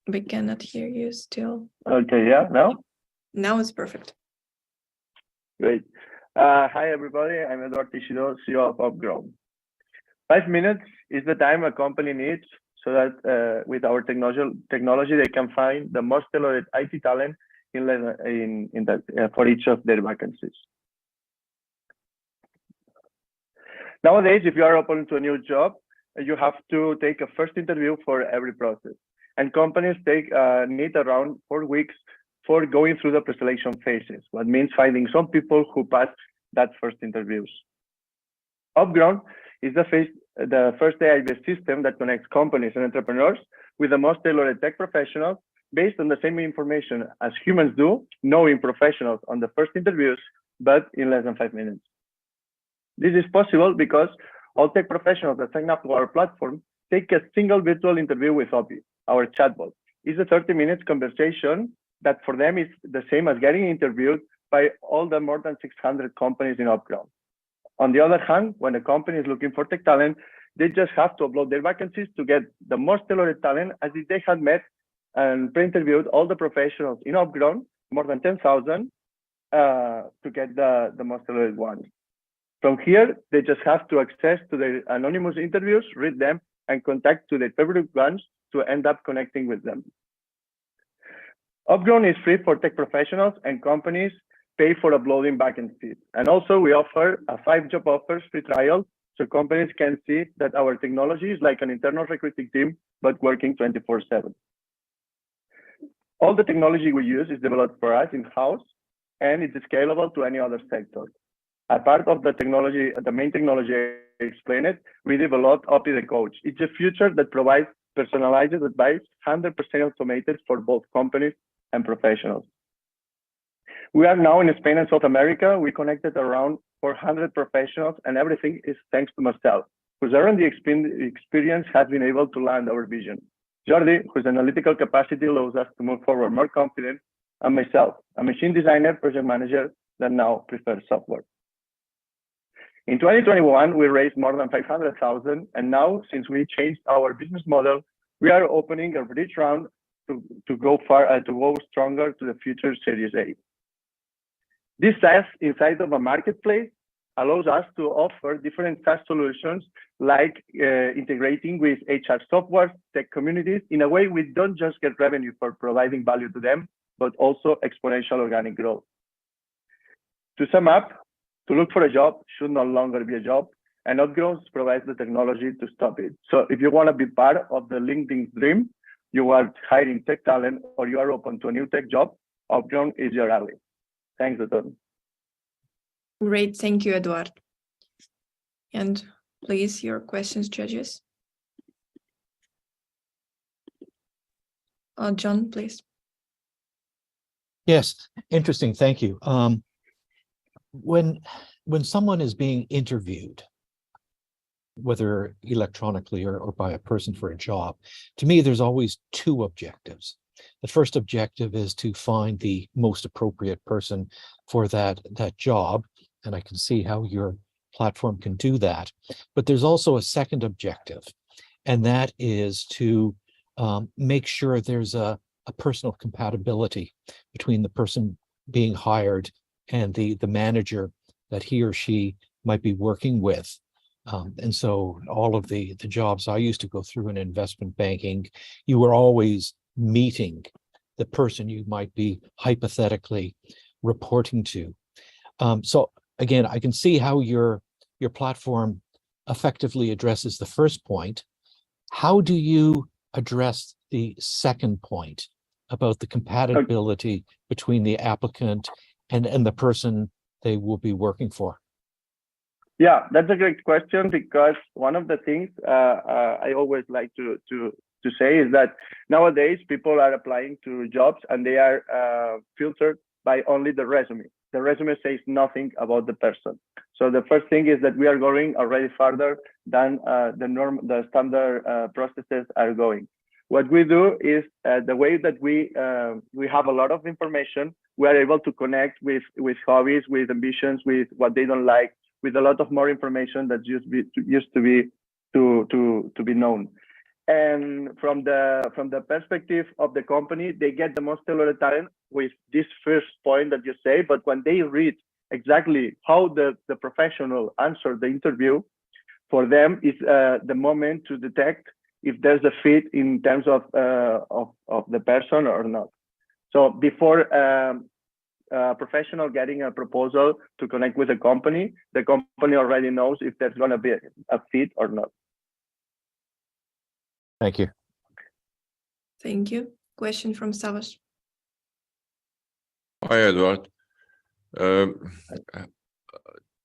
We cannot hear you still. Okay, yeah, now? Now it's perfect. Great. Hi, everybody. I'm Eduardo Teixeira, CEO of Upgrown. 5 minutes is the time a company needs so that with our technology, they can find the most tailored IT talent for each of their vacancies. Nowadays, if you are open to a new job, you have to take a first interview for every process. And companies need around 4 weeks for going through the pre-selection phases, what means finding some people who pass that first interviews. Upgrown is the first AI-based system that connects companies and entrepreneurs with the most tailored tech professionals based on the same information as humans do, knowing professionals on the first interviews, but in less than 5 minutes. This is possible because all tech professionals that sign up to our platform take a single virtual interview with Opi, our chatbot. It's a 30-minute conversation that for them is the same as getting interviewed by all the more than 600 companies in Upgrown. On the other hand, when a company is looking for tech talent, they just have to upload their vacancies to get the most tailored talent as if they had met and pre-interviewed all the professionals in Upgrown, more than 10,000, to get the most tailored ones. From here, they just have to access to their anonymous interviews, read them, and contact to their favorite ones to end up connecting with them. Upgrown is free for tech professionals, and companies pay for uploading vacancies. And also, we offer a 5 job offers free trial, so companies can see that our technology is like an internal recruiting team, but working 24/7. All the technology we use is developed for us in-house, and it's scalable to any other sector. A part of the technology, the main technology I explained, we developed Opi the Coach. It's a feature that provides personalized advice, 100% automated for both companies and professionals. We are now in Spain and South America. We connected around 400 professionals, and everything is thanks to Marcel, whose R&D experience has been able to land our vision. Jordi, whose analytical capacity allows us to move forward more confident, and myself, a machine designer, project manager that now prefers software. In 2021, we raised more than 500,000, and now, since we changed our business model, we are opening a bridge round to go stronger to the future Series A. This SaaS inside of a marketplace allows us to offer different SaaS solutions, like integrating with HR software, tech communities. In a way, we don't just get revenue for providing value to them, but also exponential organic growth. To sum up, to look for a job should no longer be a job, and Upgrown provides the technology to stop it. So if you want to be part of the LinkedIn dream, you are hiring tech talent, or you are open to a new tech job, Upgrown is your ally. Thanks, Eduardo. Great, thank you, Eduardo. And please, your questions, judges. John, please. Yes, interesting. Thank you. When someone is being interviewed, whether electronically or by a person for a job, to me, there's always 2 objectives. The first objective is to find the most appropriate person for that job, and I can see how your platform can do that. But there's also a second objective, and that is to make sure there's a personal compatibility between the person being hired and the manager that he or she might be working with. And so all of the jobs I used to go through in investment banking, you were always meeting the person you might be hypothetically reporting to. So again, I can see how your platform effectively addresses the first point. How do you address the second point about the compatibility between the applicant and the person they will be working for? Yeah, that's a great question, because one of the things I always like to say is that nowadays people are applying to jobs and they are filtered by only the resume. The resume says nothing about the person. So the first thing is that we are going already further than the standard processes are going. What we do is the way that we have a lot of information, we are able to connect with hobbies, with ambitions, with what they don't like, with a lot of more information that used to be known. And from the perspective of the company, they get the most tailored talent with this first point that you say. But when they read exactly how the professional answered the interview, for them is the moment to detect if there's a fit in terms of the person or not. So before a professional getting a proposal to connect with the company already knows if there's going to be a fit or not. Thank you. Thank you. Question from Savas. Hi, Edward.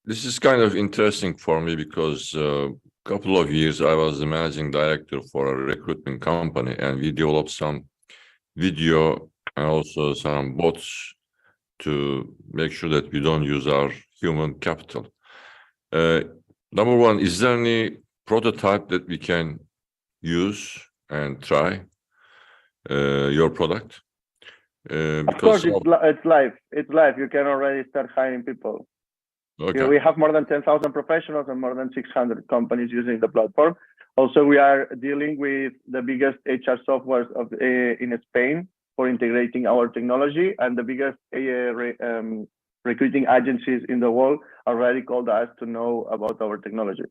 This is kind of interesting for me because a couple of years I was the managing director for a recruitment company, and we developed some video and also some bots to make sure that we don't use our human capital. Number one, is there any prototype that we can use and try your product? Of course, it's live. It's live. You can already start hiring people. Okay. We have more than 10,000 professionals and more than 600 companies using the platform. Also, we are dealing with the biggest HR softwares in Spain for integrating our technology, and the biggest recruiting agencies in the world already called us to know about our technology.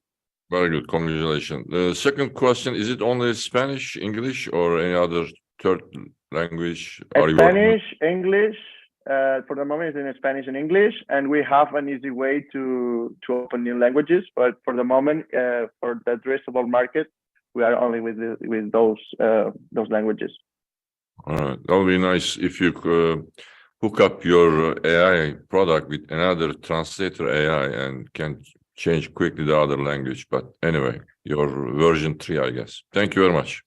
Very good. Congratulations. The second question, is it only Spanish, English, or any other third language? Spanish, English. For the moment, it's in Spanish and English, and we have an easy way to open new languages. But for the moment, for the addressable market, we are only with those languages. All right. That would be nice if you could hook up your AI product with another translator AI and can change quickly the other language. But anyway, your version 3, I guess. Thank you very much.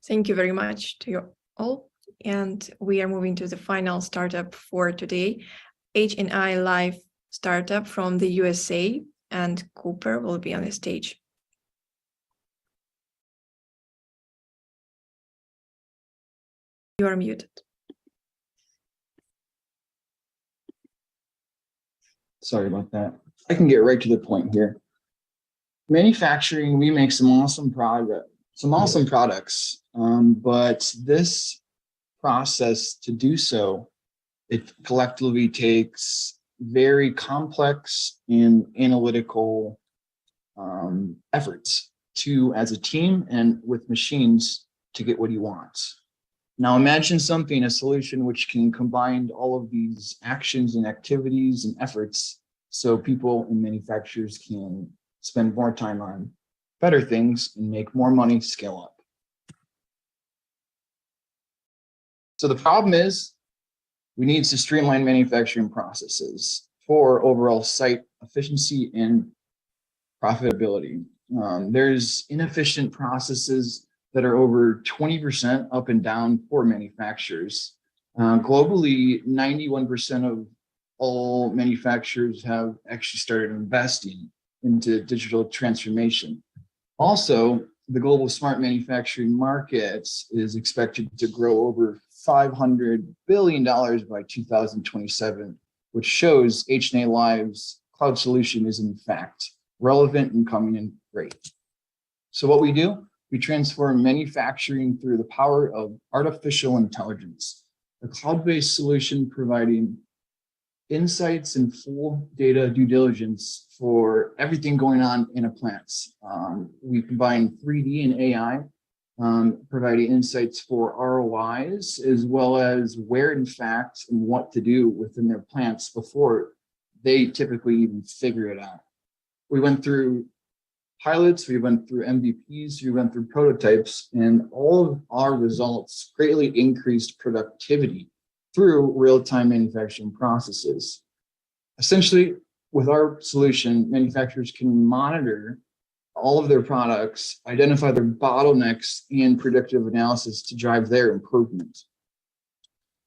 Thank you very much to you all. And we are moving to the final startup for today, HNI Live startup from the USA, and Cooper will be on the stage. You are muted. Sorry about that. I can get right to the point here. Manufacturing, we make some awesome products, but this process to do so, it collectively takes very complex and analytical efforts as a team and with machines to get what you want. Now imagine a solution which can combine all of these actions and activities and efforts so people and manufacturers can spend more time on better things and make more money, scale up. So the problem is we need to streamline manufacturing processes for overall site efficiency and profitability. There's inefficient processes that are over 20% up and down for manufacturers. Globally, 91% of all manufacturers have actually started investing into digital transformation. Also, the global smart manufacturing market is expected to grow over $500 billion by 2027, which shows HNA Live's cloud solution is in fact relevant and coming in great. So what we do, we transform manufacturing through the power of artificial intelligence, a cloud-based solution providing insights and full data due diligence for everything going on in a plant. We combine 3D and AI, providing insights for ROIs, as well as where in fact and what to do within their plants before they typically even figure it out. We went through pilots, we went through MVPs, we went through prototypes, and all of our results greatly increased productivity through real-time manufacturing processes. Essentially, with our solution, manufacturers can monitor all of their products, identify their bottlenecks, and predictive analysis to drive their improvement.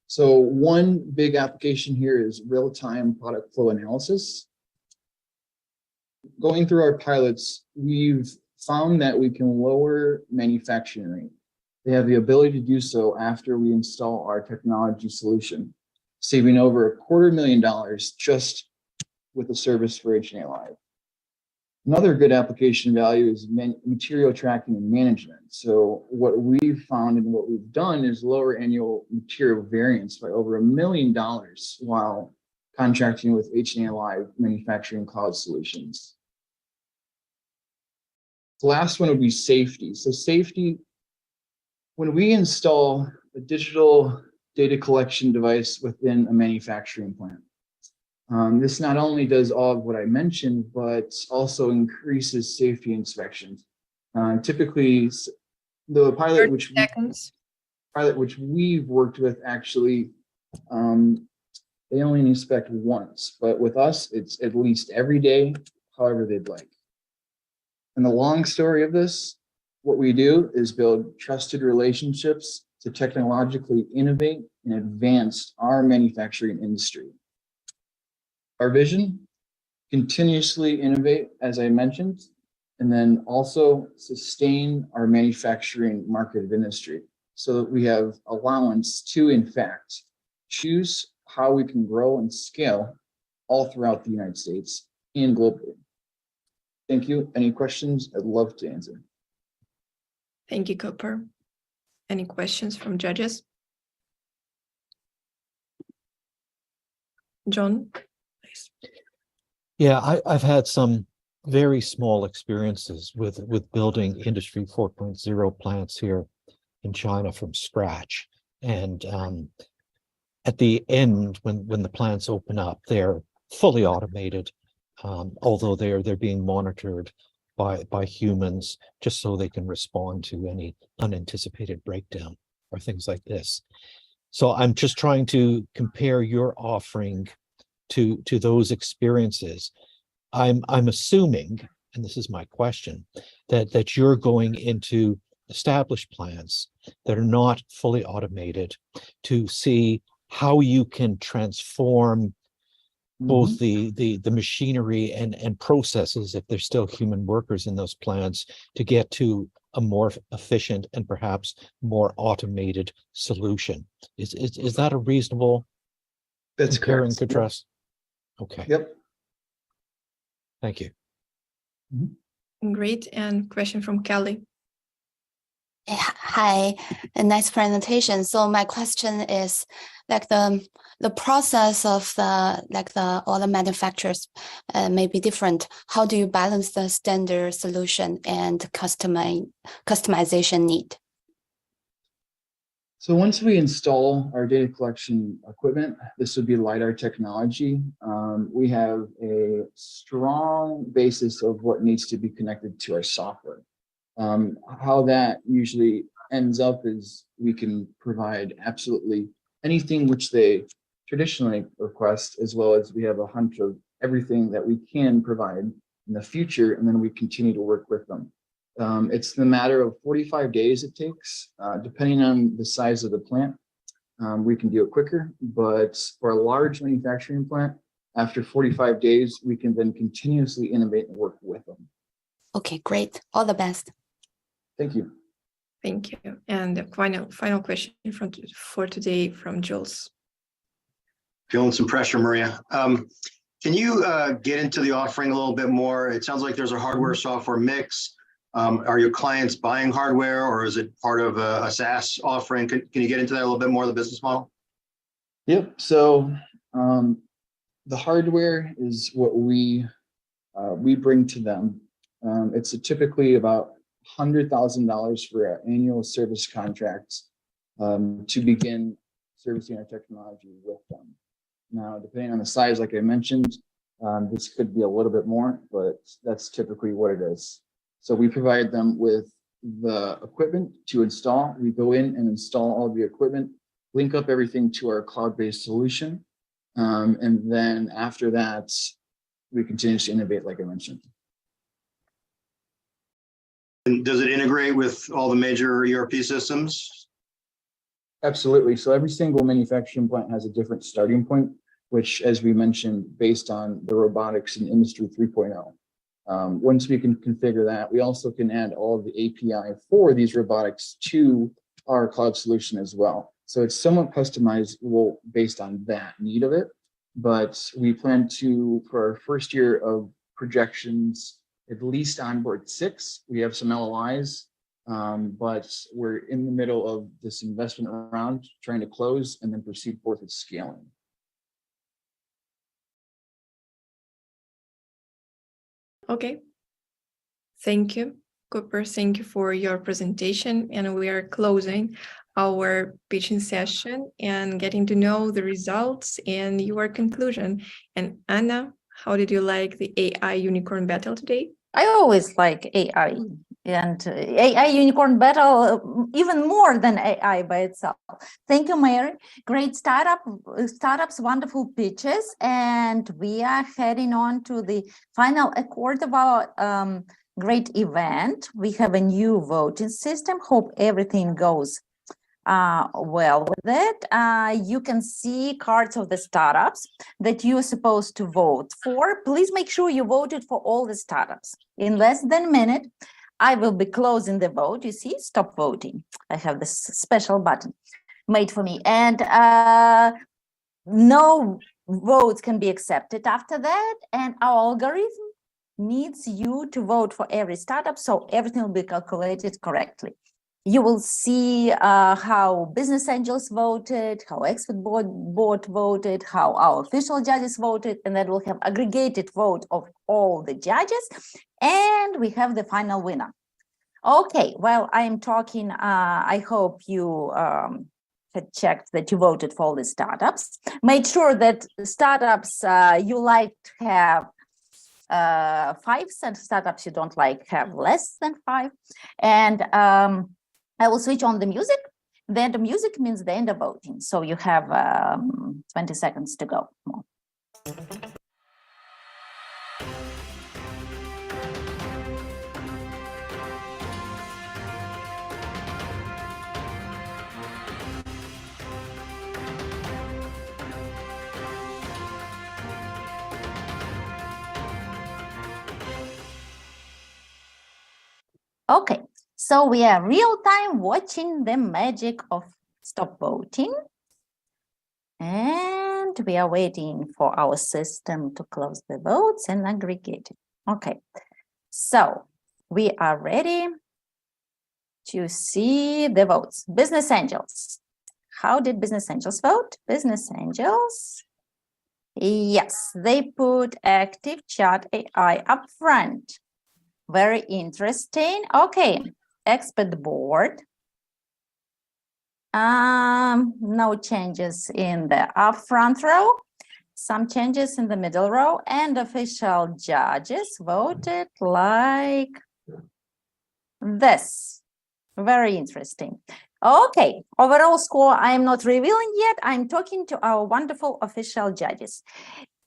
So one big application here is real-time product flow analysis. Going through our pilots, we've found that we can lower manufacturing rate. They have the ability to do so after we install our technology solution, saving over $250,000 just with a service for HNA Live. Another good application value is material tracking and management. So what we've found and what we've done is lower annual material variance by over $1 million while contracting with HNA Live manufacturing cloud solutions. The last one would be safety. So safety, when we install a digital data collection device within a manufacturing plant, this not only does all of what I mentioned, but also increases safety inspections. Typically, the pilot which we've worked with actually, they only inspect once, but with us, it's at least every day, however they'd like. And the long story of this, what we do is build trusted relationships to technologically innovate and advance our manufacturing industry. Our vision, continuously innovate, as I mentioned, and then also sustain our manufacturing market of industry so that we have allowance to, in fact, choose how we can grow and scale all throughout the United States and globally. Thank you. Any questions? I'd love to answer. Thank you, Cooper. Any questions from judges? John? Yeah, I've had some very small experiences with building Industry 4.0 plants here in China from scratch. And at the end, when the plants open up, they're fully automated, although they're being monitored by humans just so they can respond to any unanticipated breakdown or things like this. So I'm just trying to compare your offering to those experiences. I'm assuming, and this is my question, that you're going into established plants that are not fully automated to see how you can transform both the machinery and processes, if there's still human workers in those plants, to get to a more efficient and perhaps more automated solution. Is that a reasonable compare and contrast? Okay. Yep. Thank you. Great. And question from Kelly. Hi, a nice presentation. So my question is, like the process of all the manufacturers may be different. How do you balance the standard solution and customization need? So once we install our data collection equipment, this would be LiDAR technology. We have a strong basis of what needs to be connected to our software. How that usually ends up is we can provide absolutely anything which they traditionally request, as well as we have a hunch of everything that we can provide in the future, and then we continue to work with them. It's the matter of 45 days it takes, depending on the size of the plant. We can do it quicker, but for a large manufacturing plant, after 45 days, we can then continuously innovate and work with them. Okay, great. All the best. Thank you. Thank you. And the final question for today from Jules. Feeling some pressure, Maria. Can you get into the offering a little bit more? It sounds like there's a hardware software mix. Are your clients buying hardware, or is it part of a SaaS offering? Can you get into that a little bit more, the business model? Yep. So the hardware is what we bring to them. It's typically about $100,000 for our annual service contracts to begin servicing our technology with them. Now, depending on the size, like I mentioned, this could be a little bit more, but that's typically what it is. So we provide them with the equipment to install. We go in and install all the equipment, link up everything to our cloud-based solution. And then after that, we continue to innovate, like I mentioned. And does it integrate with all the major ERP systems? Absolutely. So every single manufacturing plant has a different starting point, which, as we mentioned, based on the robotics in Industry 3.0. Once we can configure that, we also can add all of the API for these robotics to our cloud solution as well. So it's somewhat customizable based on that need of it. but we plan to, for our first year of projections, at least onboard 6. We have some LOIs, but we're in the middle of this investment round, trying to close and then proceed forth with scaling. Okay. Thank you, Cooper. Thank you for your presentation. And we are closing our pitching session and getting to know the results and your conclusion. And Anna, how did you like the AI Unicorn Battle today? I always like AI, and AI Unicorn Battle even more than AI by itself. Thank you, Mary. Great startups, wonderful pitches, and we are heading on to the final accord of our great event. We have a new voting system. Hope everything goes well with it. You can see cards of the startups that you're supposed to vote for. Please make sure you voted for all the startups. In less than a minute, I will be closing the vote. You see, stop voting. I have this special button made for me. And no votes can be accepted after that. And our algorithm needs you to vote for every startup, so everything will be calculated correctly. You will see how business angels voted, how expert board voted, how our official judges voted, and then we'll have aggregated vote of all the judges, and we have the final winner. Okay, well, I am talking, I hope you had checked that you voted for all the startups. Made sure that startups you like to have 5, and startups you don't like have less than 5. And I will switch on the music. Then the music means the end of voting. So you have 20 seconds to go. Okay, so we are real time watching the magic of stop voting. And we are waiting for our system to close the votes and aggregate it. Okay, so we are ready to see the votes. Business angels. How did business angels vote? Business angels. Yes, they put active chat AI up front. Very interesting. Okay, expert board. No changes in the upfront row, some changes in the middle row, and official judges voted like this. Very interesting. Okay, overall score I am not revealing yet. I'm talking to our wonderful official judges.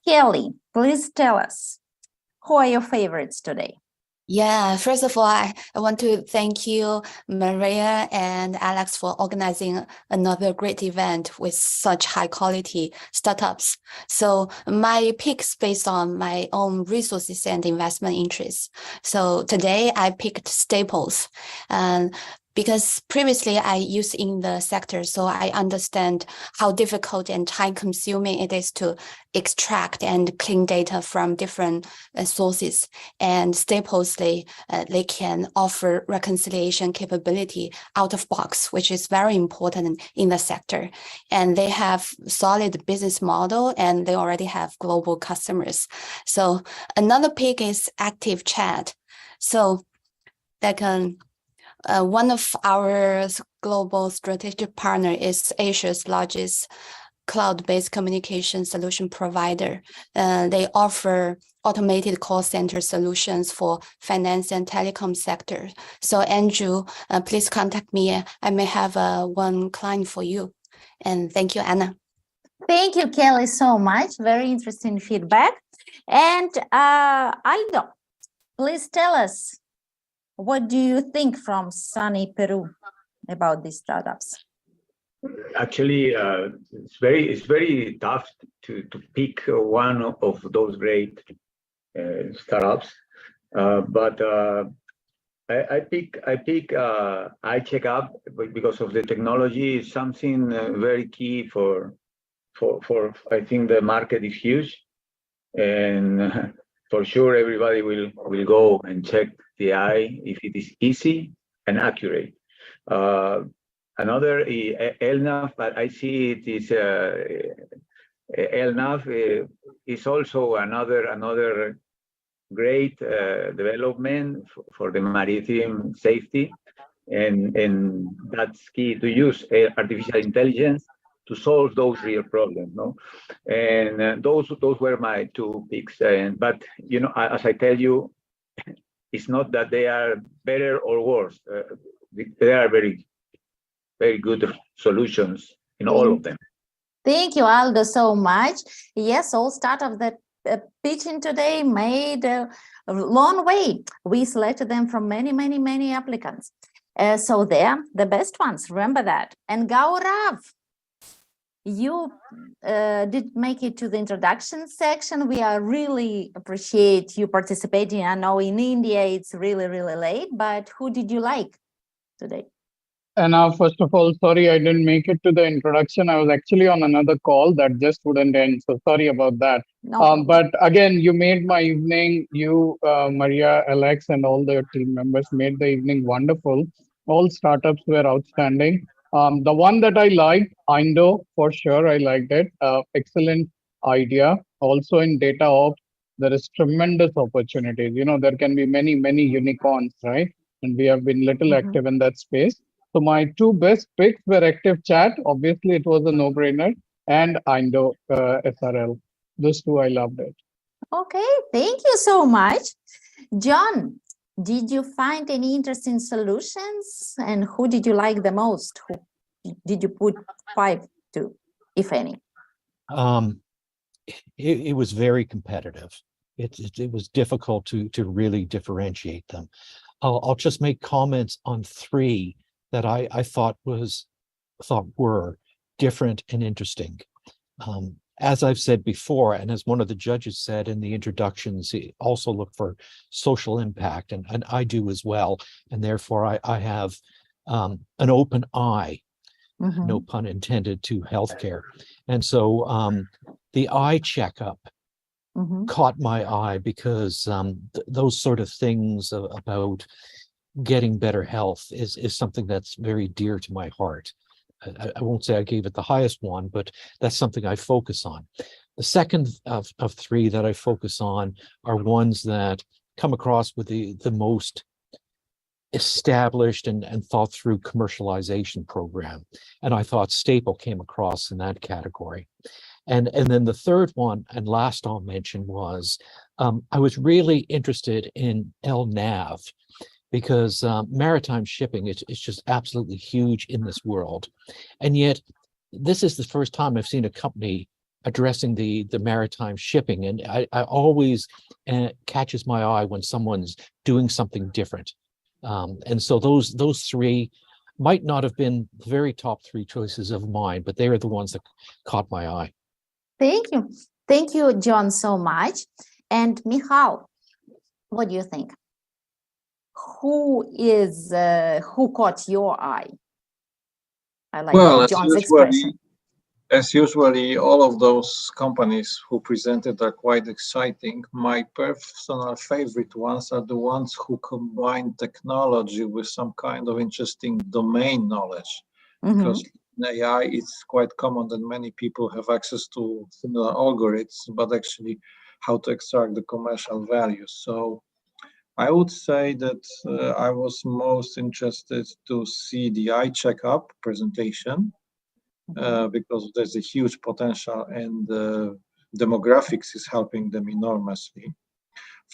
Kelly, please tell us, who are your favorites today? Yeah, first of all, I want to thank you, Maria and Alex, for organizing another great event with such high quality startups. So my picks based on my own resources and investment interests. So today I picked Staples, and because previously I used in the sector, so I understand how difficult and time consuming it is to extract and clean data from different sources. And Staples, they can offer reconciliation capability out of box, which is very important in the sector. And they have solid business model and they already have global customers. So another pick is Active Chat. So that can one of our global strategic partner is Asia's largest cloud-based communication solution provider. They offer automated call center solutions for finance and telecom sector. So Andrew, please contact me. I may have one client for you. And thank you, Anna. Thank you, Kelly, so much. Very interesting feedback. And Aldo, please tell us, what do you think from sunny Peru about these startups? Actually, it's very tough to pick one of those great startups, but I pick iCheckup because of the technology is something very key for for I think the market is huge, and for sure everybody will go and check the eye if it is easy and accurate. Another LNAV, but I see it is LNAV is also another great development for the maritime safety, and that's key to use artificial intelligence to solve those real problems, no? And those were my two picks. But you know, as I tell you, it's not that they are better or worse. They are very good solutions in all of them. Thank you, Aldo, so much. Yes, all startups that pitching today made a long way. We selected them from many applicants. So they're the best ones, remember that. And Gaurav, you did make it to the introduction section. We are really appreciate you participating. I know in India it's really late, but who did you like today? And first of all, sorry I didn't make it to the introduction. I was actually on another call that just wouldn't end. So sorry about that. No. But again, you made my evening. You, Maria, Alex, and all the team members made the evening wonderful. All startups were outstanding. The one that I liked, Indo, for sure, I liked it. Excellent idea. Also in data ops, there is tremendous opportunities. You know, there can be many unicorns, right? And we have been little active in that space. So my two best picks were Active Chat. Obviously, it was a no-brainer, and Indo SRL. Those two, I loved it. Okay, thank you so much. John, did you find any interesting solutions? And who did you like the most? Who did you put 5 to, if any? It was very competitive. It was difficult to really differentiate them. I'll just make comments on 3 that I thought were different and interesting. As I've said before, and as one of the judges said in the introductions, also look for social impact, and I do as well. And therefore, I have an open eye, no pun intended, to healthcare. And so the eye checkup caught my eye because those sort of things about getting better health is something that's very dear to my heart. I won't say I gave it the highest one, but that's something I focus on. The second of 3 that I focus on are ones that come across with the most established and thought through commercialization program. And I thought Staple came across in that category. And then the third one, and last I'll mention, was I was really interested in LNAV, because maritime shipping is just absolutely huge in this world. And yet, this is the first time I've seen a company addressing the maritime shipping. And I always catches my eye when someone's doing something different. And so those 3 might not have been the very top 3 choices of mine, but they are the ones that caught my eye. Thank you. Thank you, John, so much. And Michal, what do you think? Who caught your eye? I like John's expression. As usually, all of those companies who presented are quite exciting. My personal favorite ones are the ones who combine technology with some kind of interesting domain knowledge. Because in AI, it's quite common that many people have access to similar algorithms, but actually how to extract the commercial value. So I would say that I was most interested to see the eye checkup presentation because there's a huge potential, and demographics is helping them enormously.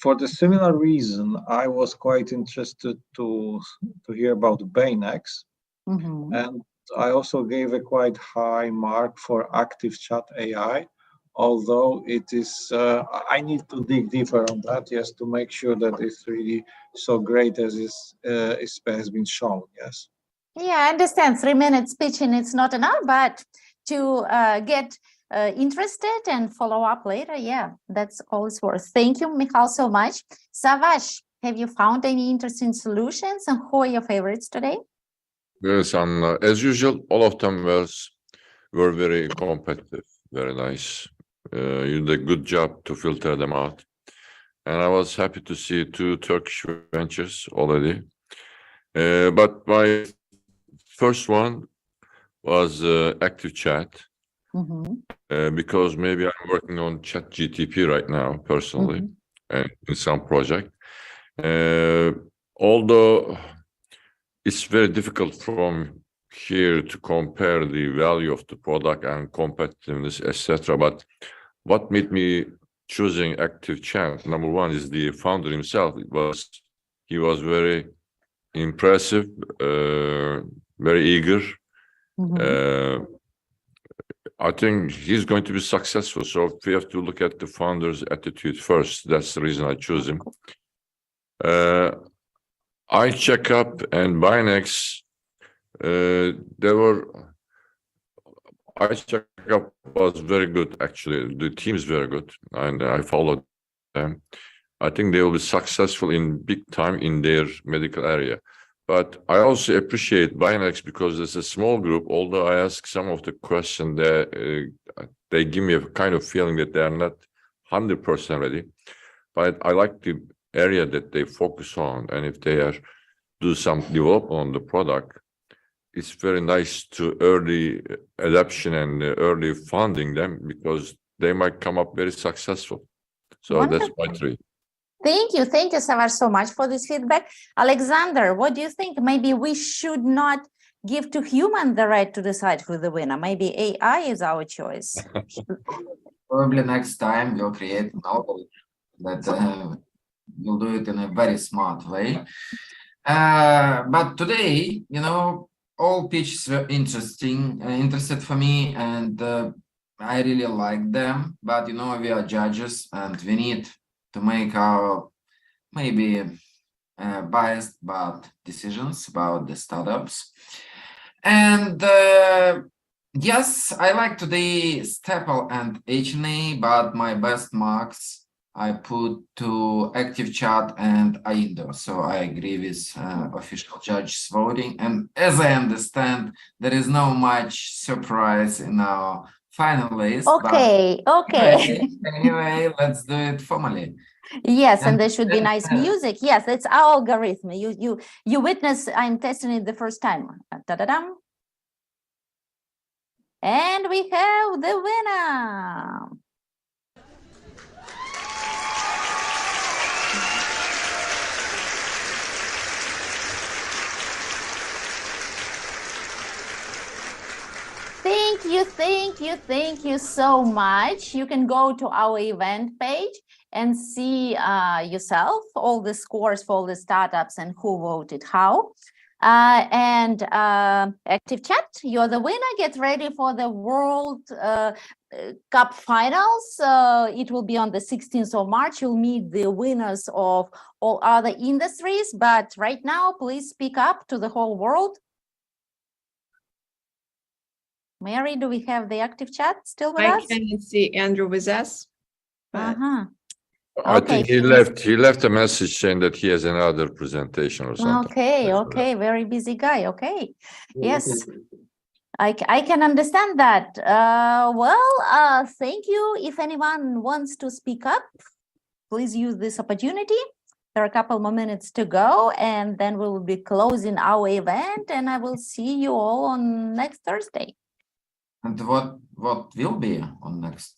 For the similar reason, I was quite interested to hear about Baynex, and I also gave a quite high mark for Active Chat AI. Although it is, I need to dig deeper on that, yes, to make sure that it's really so great as has been shown, yes. Yeah, I understand 3 minutes pitching, it's not enough, but to get interested and follow up later, yeah, that's always worth. Thank you, Michal, so much. Savash, have you found any interesting solutions, and who are your favorites today? Yes, and as usual, all of them were very competitive. very nice. You did a good job to filter them out. And I was happy to see 2 Turkish ventures already. But my first one was Active Chat, because maybe I'm working on ChatGTP right now personally, and in some project. Although it's very difficult from here to compare the value of the product and competitiveness, etc. But what made me choosing Active Chat, number one, is the founder himself. He was very impressive, very eager. I think he's going to be successful. So we have to look at the founder's attitude first. That's the reason I chose him. iCheckup and Binex, iCheckup was very good, actually. The team is very good, and I followed them. I think they will be successful in big time in their medical area. But I also appreciate Binex because it's a small group. Although I ask some of the questions, they give me a kind of feeling that they are not 100% ready. But I like the area that they focus on, and if they do some development on the product, it's very nice to early adoption and early funding them, because they might come up very successful. So Wonderful. That's my 3. Thank you, Savar, so much for this feedback. Alexander, what do you think? Maybe we should not give to human the right to decide who the winner. Maybe AI is our choice. Probably next time we'll create an algorithm that will do it in a very smart way. But today, all pitches were interested for me, and I really like them. But we are judges, and we need to make our maybe biased but decisions about the startups. And yes, I like today Staple and HNA, but my best marks I put to Active Chat and Aindo. So I agree with official judges voting. And as I understand, there is no much surprise in our finalists. Okay. Anyway, let's do it formally. Yes, and there should be nice music. Yes, it's our algorithm. You witness, I'm testing it the first time. Da-da-dum. And we have the winner. Thank you so much. You can go to our event page and see yourself all the scores for all the startups and who voted how. And Active Chat, you're the winner. Get ready for the World Cup finals. It will be on the 16th of March. You'll meet the winners of all other industries. But right now, please speak up to the whole world. Mary, do we have the Active Chat still with us? I can see Andrew with us. I think he left a message saying that he has another presentation or something. Okay, very busy guy. Okay, yes, I can understand that. Thank you. If anyone wants to speak up, please use this opportunity. There are a couple more minutes to go, and then we will be closing our event, and I will see you all on next Thursday. And what will be on next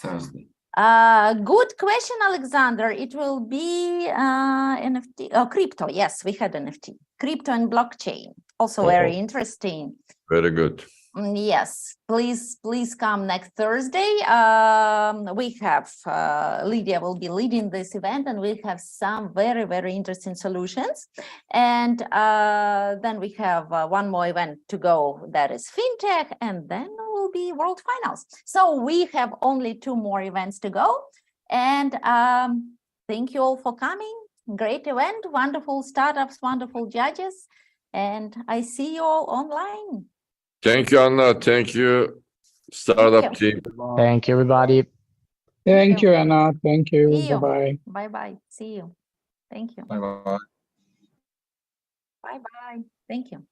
Thursday? Good question, Alexander. It will be NFT, crypto. Yes, we had NFT, crypto and blockchain. Also very interesting. Very good. Yes, please come next Thursday. We have Lydia will be leading this event, and we have some very interesting solutions. And then we have one more event to go, that is fintech, and then will be World Finals. So we have only 2 more events to go. And thank you all for coming. Great event, wonderful startups, wonderful judges, and I see you all online. Thank you, Anna. Thank you, startup team. Thank you, everybody. Thank you, Anna. Thank you. See you. Bye-bye. Bye-bye. See you. Thank you. Bye-bye. Bye-bye. Thank you.